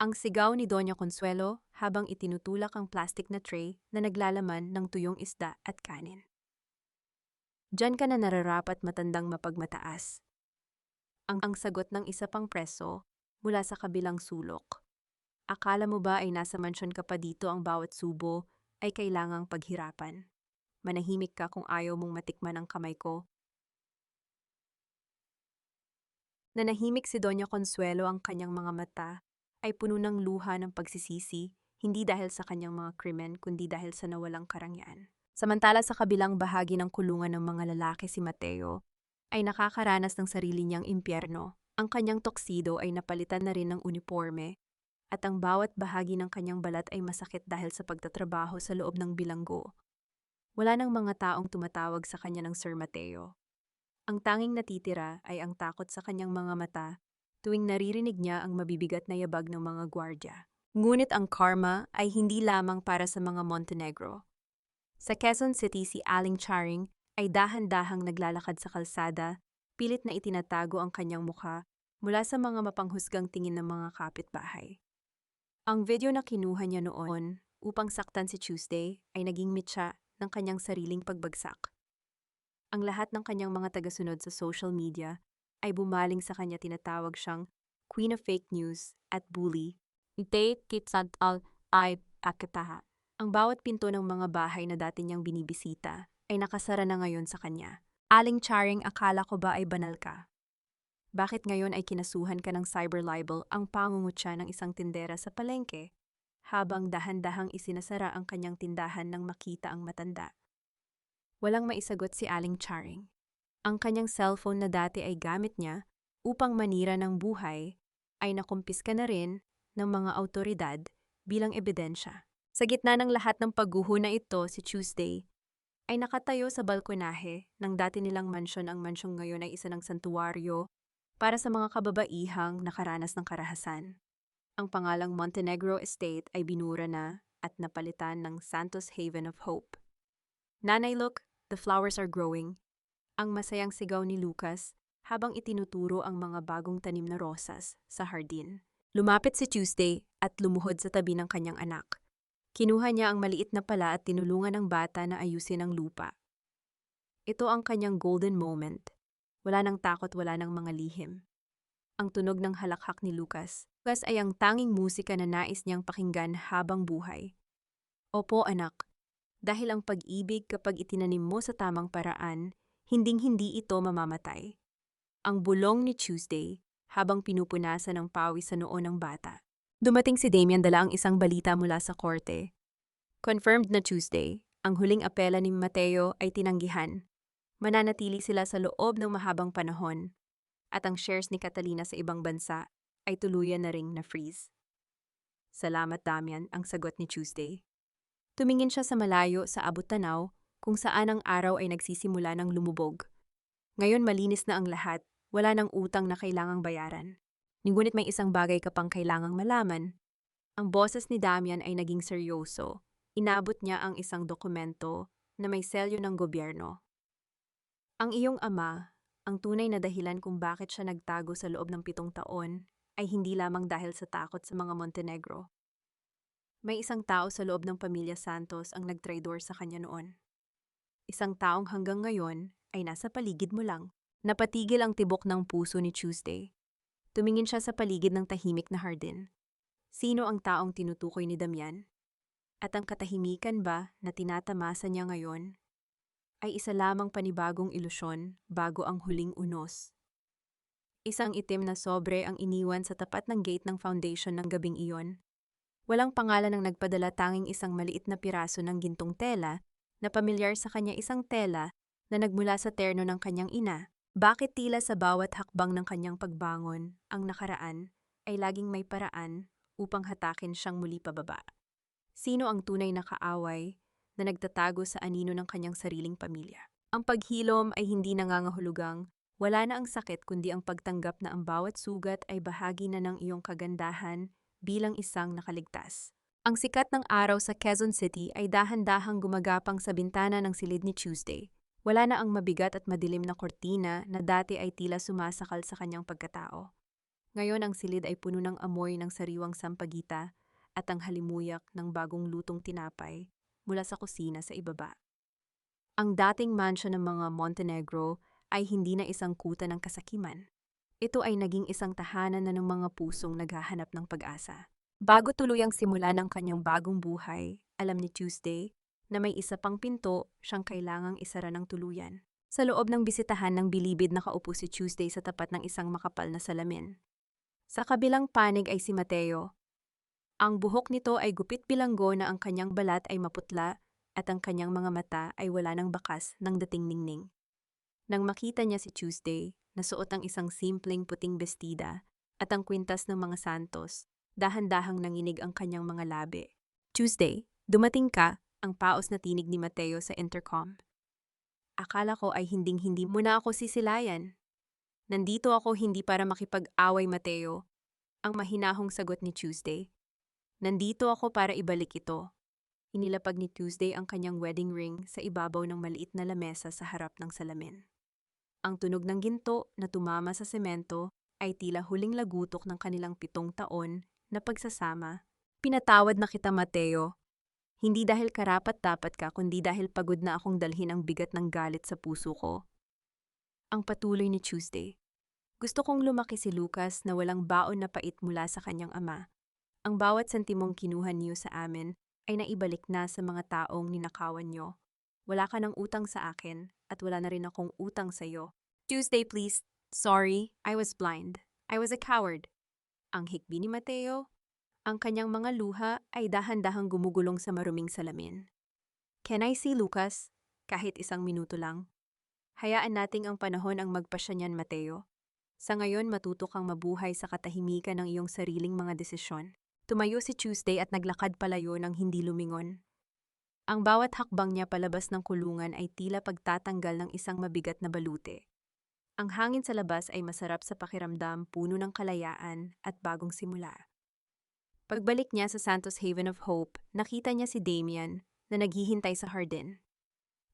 Ang sigaw ni Doña Consuelo habang itinutulak ang plastic na tray na naglalaman ng tuyong isda at kanin. Diyan ka na nararapat matandang mapagmataas. Ang sagot ng isa pang preso mula sa kabilang sulok. Akala mo ba ay nasa mansyon ka pa dito, ang bawat subo ay kailangang paghirapan? Manahimik ka kung ayaw mong matikman ang kamay ko. Nanahimik si Doña Consuelo, ang kanyang mga mata ay puno ng luha ng pagsisisi, hindi dahil sa kanyang mga krimen kundi dahil sa nawalang karangyaan. Samantala sa kabilang bahagi ng kulungan ng mga lalaki, si Mateo ay nakakaranas ng sarili niyang impyerno. Ang kanyang toksido ay napalitan na rin ng uniforme at ang bawat bahagi ng kanyang balat ay masakit dahil sa pagtatrabaho sa loob ng bilanggo. Wala nang mga taong tumatawag sa kanya ng Sir Mateo. Ang tanging natitira ay ang takot sa kanyang mga mata tuwing naririnig niya ang mabibigat na yabag ng mga gwardya. Ngunit ang karma ay hindi lamang para sa mga Montenegro. Sa Quezon City, si Aling Charing ay dahan-dahang naglalakad sa kalsada, pilit na itinatago ang kanyang mukha mula sa mga mapanghusgang tingin ng mga kapitbahay. Ang video na kinuha niya noon upang saktan si Tuesday ay naging mitya ng kanyang sariling pagbagsak. Ang lahat ng kanyang mga tagasunod sa social media ay bumaling sa kanya, tinatawag siyang Queen of Fake News at Bully. Ite kitsad al ay akitaha. Ang bawat pinto ng mga bahay na dati niyang binibisita ay nakasara na ngayon sa kanya. Aling Charing, akala ko ba ay banal ka? Bakit ngayon ay kinasuhan ka ng cyber libel? Ang pangungutya ng isang tindera sa palengke habang dahan-dahang isinasara ang kanyang tindahan nang makita ang matanda. Walang maisagot si Aling Charing. Ang kanyang cellphone na dati ay gamit niya upang manira ng buhay ay nakumpiska na rin ng mga awtoridad bilang ebidensya. Sa gitna ng lahat ng pagguho na ito, si Tuesday ay nakatayo sa balkonahe ng dati nilang mansyon. Ang mansyong ngayon ay isa ng santuwaryo para sa mga kababaihang nakaranas ng karahasan. Ang pangalang Montenegro Estate ay binura na at napalitan ng Santos Haven of Hope. Nanay, look, the flowers are growing. Ang masayang sigaw ni Lucas habang itinuturo ang mga bagong tanim na rosas sa hardin. Lumapit si Tuesday at lumuhod sa tabi ng kanyang anak. Kinuha niya ang maliit na pala at tinulungan ng bata na ayusin ang lupa. Ito ang kanyang golden moment. Wala nang takot, wala nang mga lihim. Ang tunog ng halakhak ni Lucas ay ang tanging musika na nais niyang pakinggan habang buhay. Opo anak, dahil ang pag-ibig kapag itinanim mo sa tamang paraan, hinding-hindi ito mamamatay. Ang bulong ni Tuesday habang pinupunasan ng pawis sa noo ng bata. Dumating si Damian, dala ang isang balita mula sa korte. Confirmed na Tuesday, ang huling apela ni Mateo ay tinanggihan. Mananatili sila sa loob ng mahabang panahon at ang shares ni Catalina sa ibang bansa ay tuluyan na ring na-freeze. Salamat Damian, ang sagot ni Tuesday. Tumingin siya sa malayo sa abot-tanaw kung saan ang araw ay nagsisimula ng lumubog. Ngayon malinis na ang lahat, wala nang utang na kailangang bayaran. Ngunit may isang bagay ka pang kailangang malaman. Ang boses ni Damian ay naging seryoso. Inabot niya ang isang dokumento na may selyo ng gobyerno. Ang iyong ama, ang tunay na dahilan kung bakit siya nagtago sa loob ng 7 taon, ay hindi lamang dahil sa takot sa mga Montenegro. May isang tao sa loob ng pamilya Santos ang nagtraidor sa kanya noon. Isang taong hanggang ngayon ay nasa paligid mo lang. Napatigil ang tibok ng puso ni Tuesday. Tumingin siya sa paligid ng tahimik na hardin. Sino ang taong tinutukoy ni Damian? At ang katahimikan ba na tinatamasa niya ngayon ay isa lamang panibagong ilusyon bago ang huling unos. Isang itim na sobre ang iniwan sa tapat ng gate ng foundation ng gabing iyon. Walang pangalan ng nagpadala, tanging isang maliit na piraso ng gintong tela na pamilyar sa kanya, isang tela na nagmula sa terno ng kanyang ina. Bakit tila sa bawat hakbang ng kanyang pagbangon, ang nakaraan ay laging may paraan upang hatakin siyang muli pababa? Sino ang tunay na kaaway na nagtatago sa anino ng kanyang sariling pamilya? Ang paghilom ay hindi nangangahulugang wala na ang sakit, kundi ang pagtanggap na ang bawat sugat ay bahagi na ng iyong kagandahan bilang isang nakaligtas. Ang sikat ng araw sa Quezon City ay dahan-dahang gumagapang sa bintana ng silid ni Tuesday. Wala na ang mabigat at madilim na kortina na dati ay tila sumasakal sa kanyang pagkatao. Ngayon ang silid ay puno ng amoy ng sariwang sampagita at ang halimuyak ng bagong lutong tinapay mula sa kusina sa ibaba. Ang dating mansyon ng mga Montenegro ay hindi na isang kuta ng kasakiman. Ito ay naging isang tahanan na ng mga pusong naghahanap ng pag-asa. Bago tuluyang simula ng kanyang bagong buhay, alam ni Tuesday na may isa pang pinto siyang kailangang isara ng tuluyan. Sa loob ng bisitahan ng bilibid, nakaupo si Tuesday sa tapat ng isang makapal na salamin. Sa kabilang panig ay si Mateo. Ang buhok nito ay gupit bilanggo na ang kanyang balat ay maputla at ang kanyang mga mata ay wala ng bakas ng dating ningning. Nang makita niya si Tuesday, nasuot ang isang simpleng puting bestida at ang kwintas ng mga santos, dahan-dahang nanginig ang kanyang mga labi. Tuesday, dumating ka, ang paos na tinig ni Mateo sa intercom. Akala ko ay hinding-hindi mo na ako sisilayan. Nandito ako hindi para makipag-away, Mateo, ang mahinahong sagot ni Tuesday. Nandito ako para ibalik ito. Inilapag ni Tuesday ang kanyang wedding ring sa ibabaw ng maliit na lamesa sa harap ng salamin. Ang tunog ng ginto na tumama sa semento ay tila huling lagutok ng kanilang 7 taon na pagsasama. Pinatawad na kita, Mateo. Hindi dahil karapat-dapat ka, kundi dahil pagod na akong dalhin ang bigat ng galit sa puso ko. Ang patuloy ni Tuesday. Gusto kong lumaki si Lucas na walang baon na pait mula sa kanyang ama. Ang bawat sentimong kinuha niyo sa amin ay naibalik na sa mga taong ninakawan niyo. Wala ka ng utang sa akin at wala na rin akong utang sa iyo. Tuesday, please. Sorry, I was blind. I was a coward. Ang hikbi ni Mateo. Ang kanyang mga luha ay dahan-dahang gumugulong sa maruming salamin. Can I see Lucas? Kahit 1 minuto lang. Hayaan nating ang panahon ang magpasya niyan, Mateo. Sa ngayon, matuto kang mabuhay sa katahimikan ng iyong sariling mga desisyon. Tumayo si Tuesday at naglakad palayo ng hindi lumingon. Ang bawat hakbang niya palabas ng kulungan ay tila pagtatanggal ng isang mabigat na balute. Ang hangin sa labas ay masarap sa pakiramdam, puno ng kalayaan at bagong simula. Pagbalik niya sa Santos Haven of Hope, nakita niya si Damian na naghihintay sa hardin.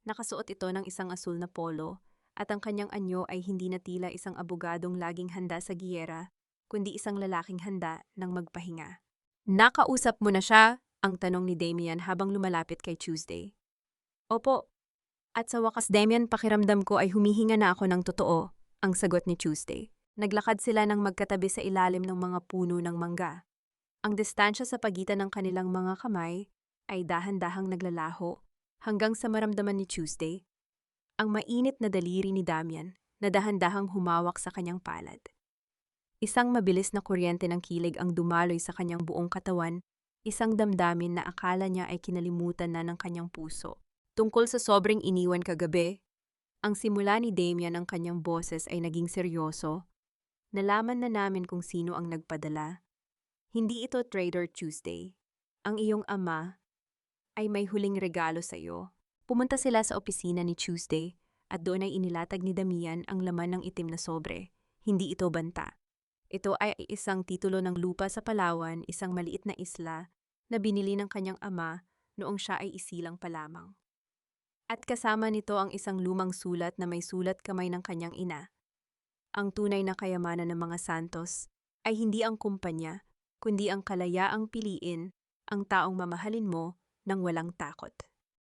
Nakasuot ito ng isang asul na polo at ang kanyang anyo ay hindi na tila isang abogadong laging handa sa giyera, kundi isang lalaking handa ng magpahinga. Nakausap mo na siya? Ang tanong ni Damian habang lumalapit kay Tuesday. Opo. At sa wakas, Damian, pakiramdam ko ay humihinga na ako ng totoo, ang sagot ni Tuesday. Naglakad sila ng magkatabi sa ilalim ng mga puno ng mangga. Ang distansya sa pagitan ng kanilang mga kamay ay dahan-dahang naglalaho hanggang sa maramdaman ni Tuesday ang mainit na daliri ni Damian na dahan-dahang humawak sa kanyang palad. Isang mabilis na kuryente ng kilig ang dumaloy sa kanyang buong katawan, isang damdamin na akala niya ay kinalimutan na ng kanyang puso. Tungkol sa sobrang iniwan kagabi, ang simula ni Damian ang kanyang boses ay naging seryoso. Nalaman na namin kung sino ang nagpadala. Hindi ito Trader Tuesday. Ang iyong ama ay may huling regalo sa iyo. Pumunta sila sa opisina ni Tuesday at doon ay inilatag ni Damian ang laman ng itim na sobre. Hindi ito banta. Ito ay isang titulo ng lupa sa Palawan, isang maliit na isla na binili ng kanyang ama noong siya ay isilang pa lamang. At kasama nito ang isang lumang sulat na may sulat kamay ng kanyang ina. Ang tunay na kayamanan ng mga Santos ay hindi ang kumpanya, kundi ang kalayaang piliin ang taong mamahalin mo nang walang takot.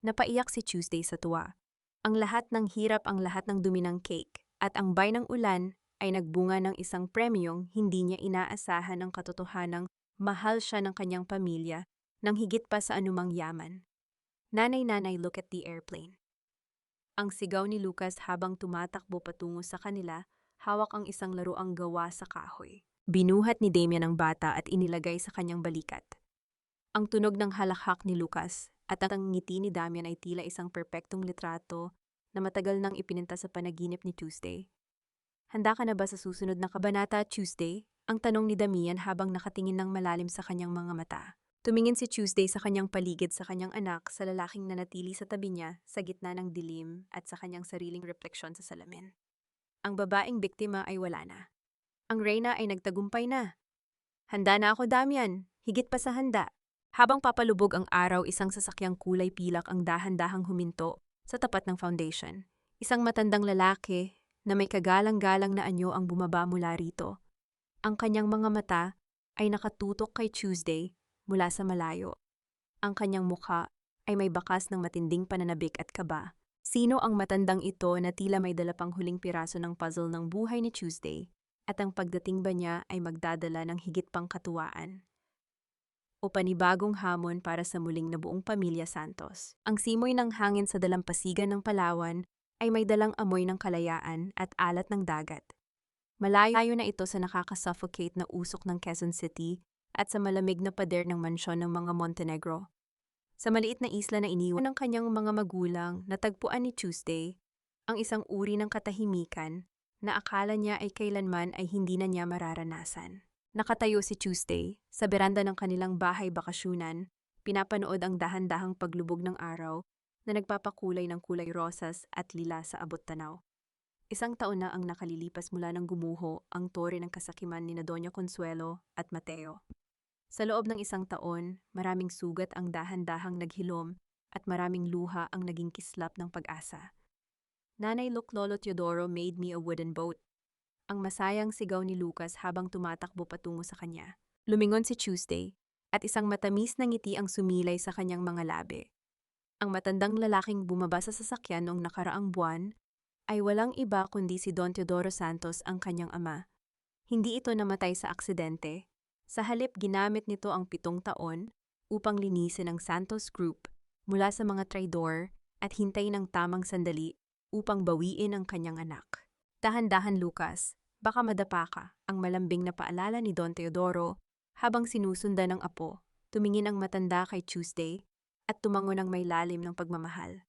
Napaiyak si Tuesday sa tuwa. Ang lahat ng hirap, ang lahat ng dumi ng cake, at ang bay ng ulan ay nagbunga ng isang premyong hindi niya inaasahan ang katotohanang mahal siya ng kanyang pamilya nang higit pa sa anumang yaman. Nanay-nanay, look at the airplane. Ang sigaw ni Lucas habang tumatakbo patungo sa kanila, hawak ang isang laruang gawa sa kahoy. Binuhat ni Damian ang bata at inilagay sa kanyang balikat. Ang tunog ng halakhak ni Lucas at ang ngiti ni Damian ay tila isang perpektong litrato na matagal nang ipininta sa panaginip ni Tuesday. Handa ka na ba sa susunod na kabanata, Tuesday? Ang tanong ni Damian habang nakatingin ng malalim sa kanyang mga mata. Tumingin si Tuesday sa kanyang paligid, sa kanyang anak, sa lalaking nanatili sa tabi niya, sa gitna ng dilim at sa kanyang sariling refleksyon sa salamin. Ang babaeng biktima ay wala na. Ang reyna ay nagtagumpay na. Handa na ako, Damian. Higit pa sa handa. Habang papalubog ang araw, isang sasakyang kulay pilak ang dahan-dahang huminto sa tapat ng foundation. Isang matandang lalaki na may kagalang-galang na anyo ang bumaba mula rito. Ang kanyang mga mata ay nakatutok kay Tuesday mula sa malayo. Ang kanyang mukha ay may bakas ng matinding pananabik at kaba. Sino ang matandang ito na tila may dala pang huling piraso ng puzzle ng buhay ni Tuesday, at ang pagdating ba niya ay magdadala ng higit pang katuwaan o panibagong hamon para sa muling nabuong pamilya Santos? Ang simoy ng hangin sa dalampasigan ng Palawan ay may dalang amoy ng kalayaan at alat ng dagat. Malayo na ito sa nakakasuffocate na usok ng Quezon City at sa malamig na pader ng mansyon ng mga Montenegro. Sa maliit na isla na iniwan ng kanyang mga magulang, natagpuan ni Tuesday ang isang uri ng katahimikan na akala niya ay kailanman ay hindi na niya mararanasan. Nakatayo si Tuesday sa beranda ng kanilang bahay bakasyunan, pinapanood ang dahan-dahang paglubog ng araw na nagpapakulay ng kulay rosas at lila sa abot tanaw. Isang taon na ang nakalilipas mula nang gumuho ang tore ng kasakiman ni Doña Consuelo at Mateo. Sa loob ng isang taon, maraming sugat ang dahan-dahang naghilom at maraming luha ang naging kislap ng pag-asa. Nanay, look, Lolo Teodoro made me a wooden boat. Ang masayang sigaw ni Lucas habang tumatakbo patungo sa kanya. Lumingon si Tuesday at isang matamis na ngiti ang sumilay sa kanyang mga labi. Ang matandang lalaking bumaba sa sasakyan noong nakaraang buwan ay walang iba kundi si Don Teodoro Santos, ang kanyang ama. Hindi ito namatay sa aksidente. Sa halip, ginamit nito ang 7 taon upang linisin ang Santos Group mula sa mga traidor at hintay ng tamang sandali upang bawiin ang kanyang anak. Dahan-dahan, Lucas, baka madapa ka, ang malambing na paalala ni Don Teodoro habang sinusundan ng apo. Tumingin ang matanda kay Tuesday at tumango ng may lalim ng pagmamahal.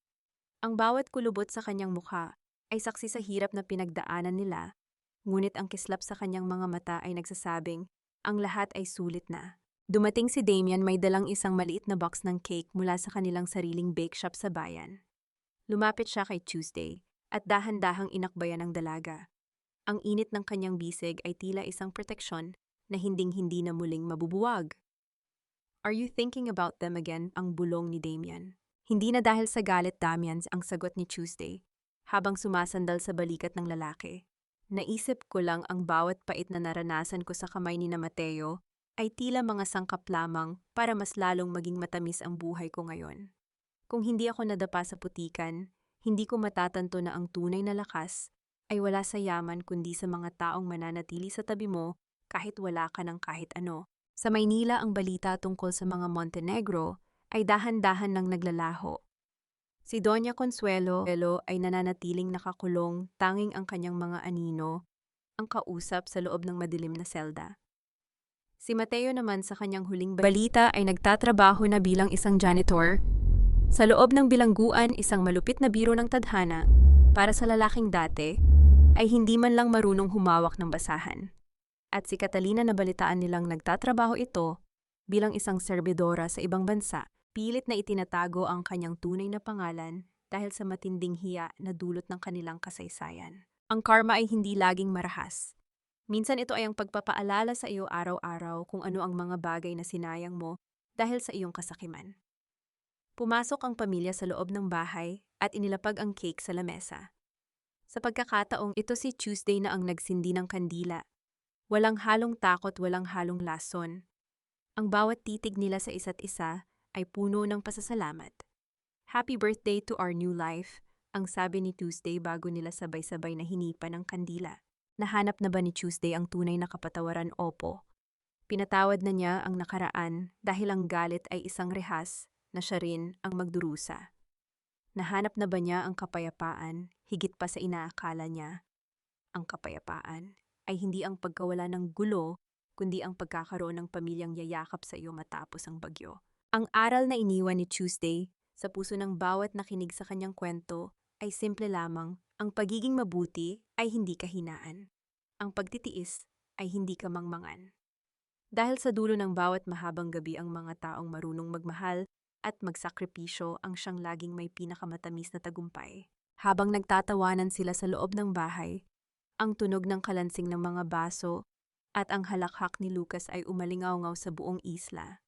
Ang bawat kulubot sa kanyang mukha ay saksi sa hirap na pinagdaanan nila, ngunit ang kislap sa kanyang mga mata ay nagsasabing ang lahat ay sulit na. Dumating si Damian, may dalang isang maliit na box ng cake mula sa kanilang sariling bake shop sa bayan. Lumapit siya kay Tuesday at dahan-dahang inakbayan ang dalaga. Ang init ng kanyang bisig ay tila isang proteksyon na hinding-hindi na muling mabubuwag. Are you thinking about them again? Ang bulong ni Damian. Hindi na dahil sa galit, Damian, ang sagot ni Tuesday habang sumasandal sa balikat ng lalaki. Naisip ko lang, ang bawat pait na naranasan ko sa kamay ni na Mateo ay tila mga sangkap lamang para mas lalong maging matamis ang buhay ko ngayon. Kung hindi ako nadapa sa putikan, hindi ko matatanto na ang tunay na lakas ay wala sa yaman kundi sa mga taong mananatili sa tabi mo kahit wala ka ng kahit ano. Sa Maynila, ang balita tungkol sa mga Montenegro ay dahan-dahan nang naglalaho. Si Doña Consuelo ay nananatiling nakakulong, tanging ang kanyang mga anino ang kausap sa loob ng madilim na selda. Si Mateo naman, sa kanyang huling balita, ay nagtatrabaho na bilang isang janitor sa loob ng bilangguan, isang malupit na biro ng tadhana para sa lalaking dati ay hindi man lang marunong humawak ng basahan. At si Catalina, nabalitaan nilang nagtatrabaho ito bilang isang serbidora sa ibang bansa. Pilit na itinatago ang kanyang tunay na pangalan dahil sa matinding hiya na dulot ng kanilang kasaysayan. Ang karma ay hindi laging marahas. Minsan ito ay ang pagpapaalala sa iyo araw-araw kung ano ang mga bagay na sinayang mo dahil sa iyong kasakiman. Pumasok ang pamilya sa loob ng bahay at inilapag ang cake sa lamesa. Sa pagkakataong ito, si Tuesday na ang nagsindi ng kandila. Walang halong takot, walang halong lason. Ang bawat titig nila sa isa't isa ay puno ng pasasalamat. Happy birthday to our new life, ang sabi ni Tuesday bago nila sabay-sabay na hinipan ng kandila. Nahanap na ba ni Tuesday ang tunay na kapatawaran? Opo. Pinatawad na niya ang nakaraan dahil ang galit ay isang rehas na siya rin ang magdurusa. Nahanap na ba niya ang kapayapaan higit pa sa inaakala niya? Ang kapayapaan ay hindi ang pagkawala ng gulo, kundi ang pagkakaroon ng pamilyang yayakap sa iyo matapos ang bagyo. Ang aral na iniwan ni Tuesday sa puso ng bawat nakinig sa kanyang kwento ay simple lamang: ang pagiging mabuti ay hindi kahinaan. Ang pagtitiis ay hindi kamangmangan. Dahil sa dulo ng bawat mahabang gabi ang mga taong marunong magmahal at magsakripisyo ang siyang laging may pinakamatamis na tagumpay. Habang nagtatawanan sila sa loob ng bahay, ang tunog ng kalansing ng mga baso at ang halakhak ni Lucas ay umalingaw-ngaw sa buong isla.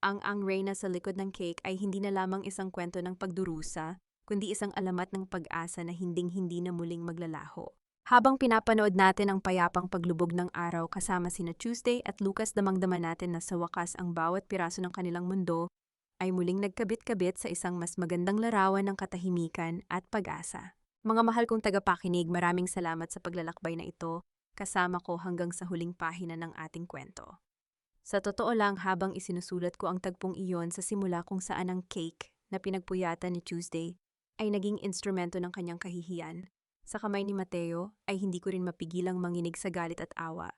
Ang reyna sa likod ng cake ay hindi na lamang isang kwento ng pagdurusa, kundi isang alamat ng pag-asa na hinding-hindi na muling maglalaho. Habang pinapanood natin ang payapang paglubog ng araw kasama sina Tuesday at Lucas, damang-dama natin na sa wakas ang bawat piraso ng kanilang mundo ay muling nagkabit-kabit sa isang mas magandang larawan ng katahimikan at pag-asa. Mga mahal kong tagapakinig, maraming salamat sa paglalakbay na ito, kasama ko hanggang sa huling pahina ng ating kwento. Sa totoo lang, habang isinusulat ko ang tagpong iyon sa simula kung saan ang cake na pinagpuyatan ni Tuesday ay naging instrumento ng kanyang kahihiyan, sa kamay ni Mateo ay hindi ko rin mapigilang manginig sa galit at awa.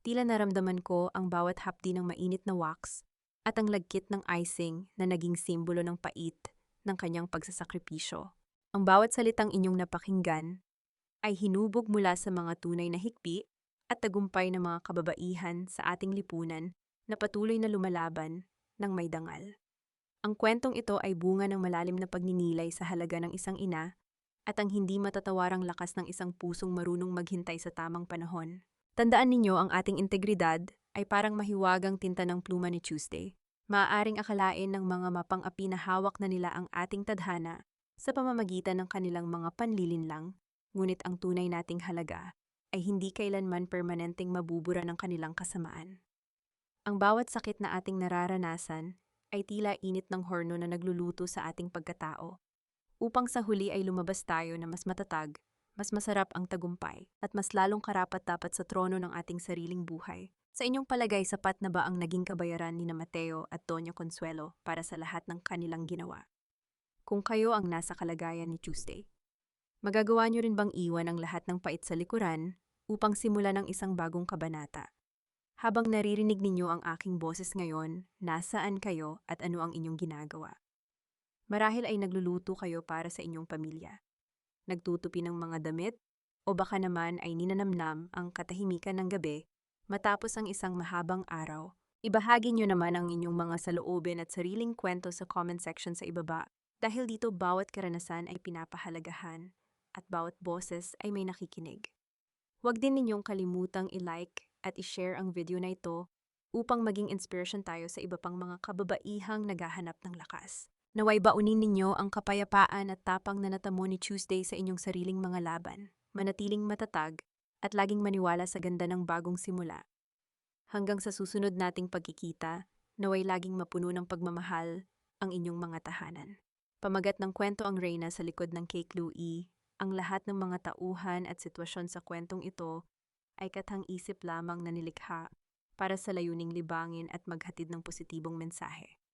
Tila naramdaman ko ang bawat hapdi ng mainit na wax at ang lagkit ng icing na naging simbolo ng pait ng kanyang pagsasakripisyo. Ang bawat salitang inyong napakinggan ay hinubog mula sa mga tunay na hikbi at tagumpay ng mga kababaihan sa ating lipunan na patuloy na lumalaban ng may dangal. Ang kwentong ito ay bunga ng malalim na pagninilay sa halaga ng isang ina at ang hindi matatawarang lakas ng isang pusong marunong maghintay sa tamang panahon. Tandaan ninyo, ang ating integridad ay parang mahiwagang tinta ng pluma ni Tuesday. Maaaring akalain ng mga mapang-api na hawak na nila ang ating tadhana sa pamamagitan ng kanilang mga panlilinlang, ngunit ang tunay nating halaga ay hindi kailanman permanenteng mabubura ng kanilang kasamaan. Ang bawat sakit na ating nararanasan ay tila init ng horno na nagluluto sa ating pagkatao, upang sa huli ay lumabas tayo na mas matatag, mas masarap ang tagumpay, at mas lalong karapat-dapat sa trono ng ating sariling buhay. Sa inyong palagay, sapat na ba ang naging kabayaran ni na Mateo at Doña Consuelo para sa lahat ng kanilang ginawa? Kung kayo ang nasa kalagayan ni Tuesday, magagawa niyo rin bang iwan ang lahat ng pait sa likuran upang simulan ng isang bagong kabanata? Habang naririnig ninyo ang aking boses ngayon, nasaan kayo at ano ang inyong ginagawa? Marahil ay nagluluto kayo para sa inyong pamilya, nagtutupi ng mga damit, o baka naman ay ninanamnam ang katahimikan ng gabi matapos ang isang mahabang araw. Ibahagi nyo naman ang inyong mga saloobin at sariling kwento sa comment section sa ibaba, dahil dito bawat karanasan ay pinapahalagahan at bawat boses ay may nakikinig. Huwag din ninyong kalimutang i-like at i-share ang video na ito upang maging inspiration tayo sa iba pang mga kababaihang naghahanap ng lakas. Naway baunin ninyo ang kapayapaan at tapang na natamo ni Tuesday sa inyong sariling mga laban, manatiling matatag at laging maniwala sa ganda ng bagong simula. Hanggang sa susunod nating pagkikita, naway laging mapuno ng pagmamahal ang inyong mga tahanan. Pamagat ng kwento ang reyna sa likod ng Cake Louie, ang lahat ng mga tauhan at sitwasyon sa kwentong ito ay kathang-isip lamang na nilikha para sa layuning libangin at maghatid ng positibong mensahe.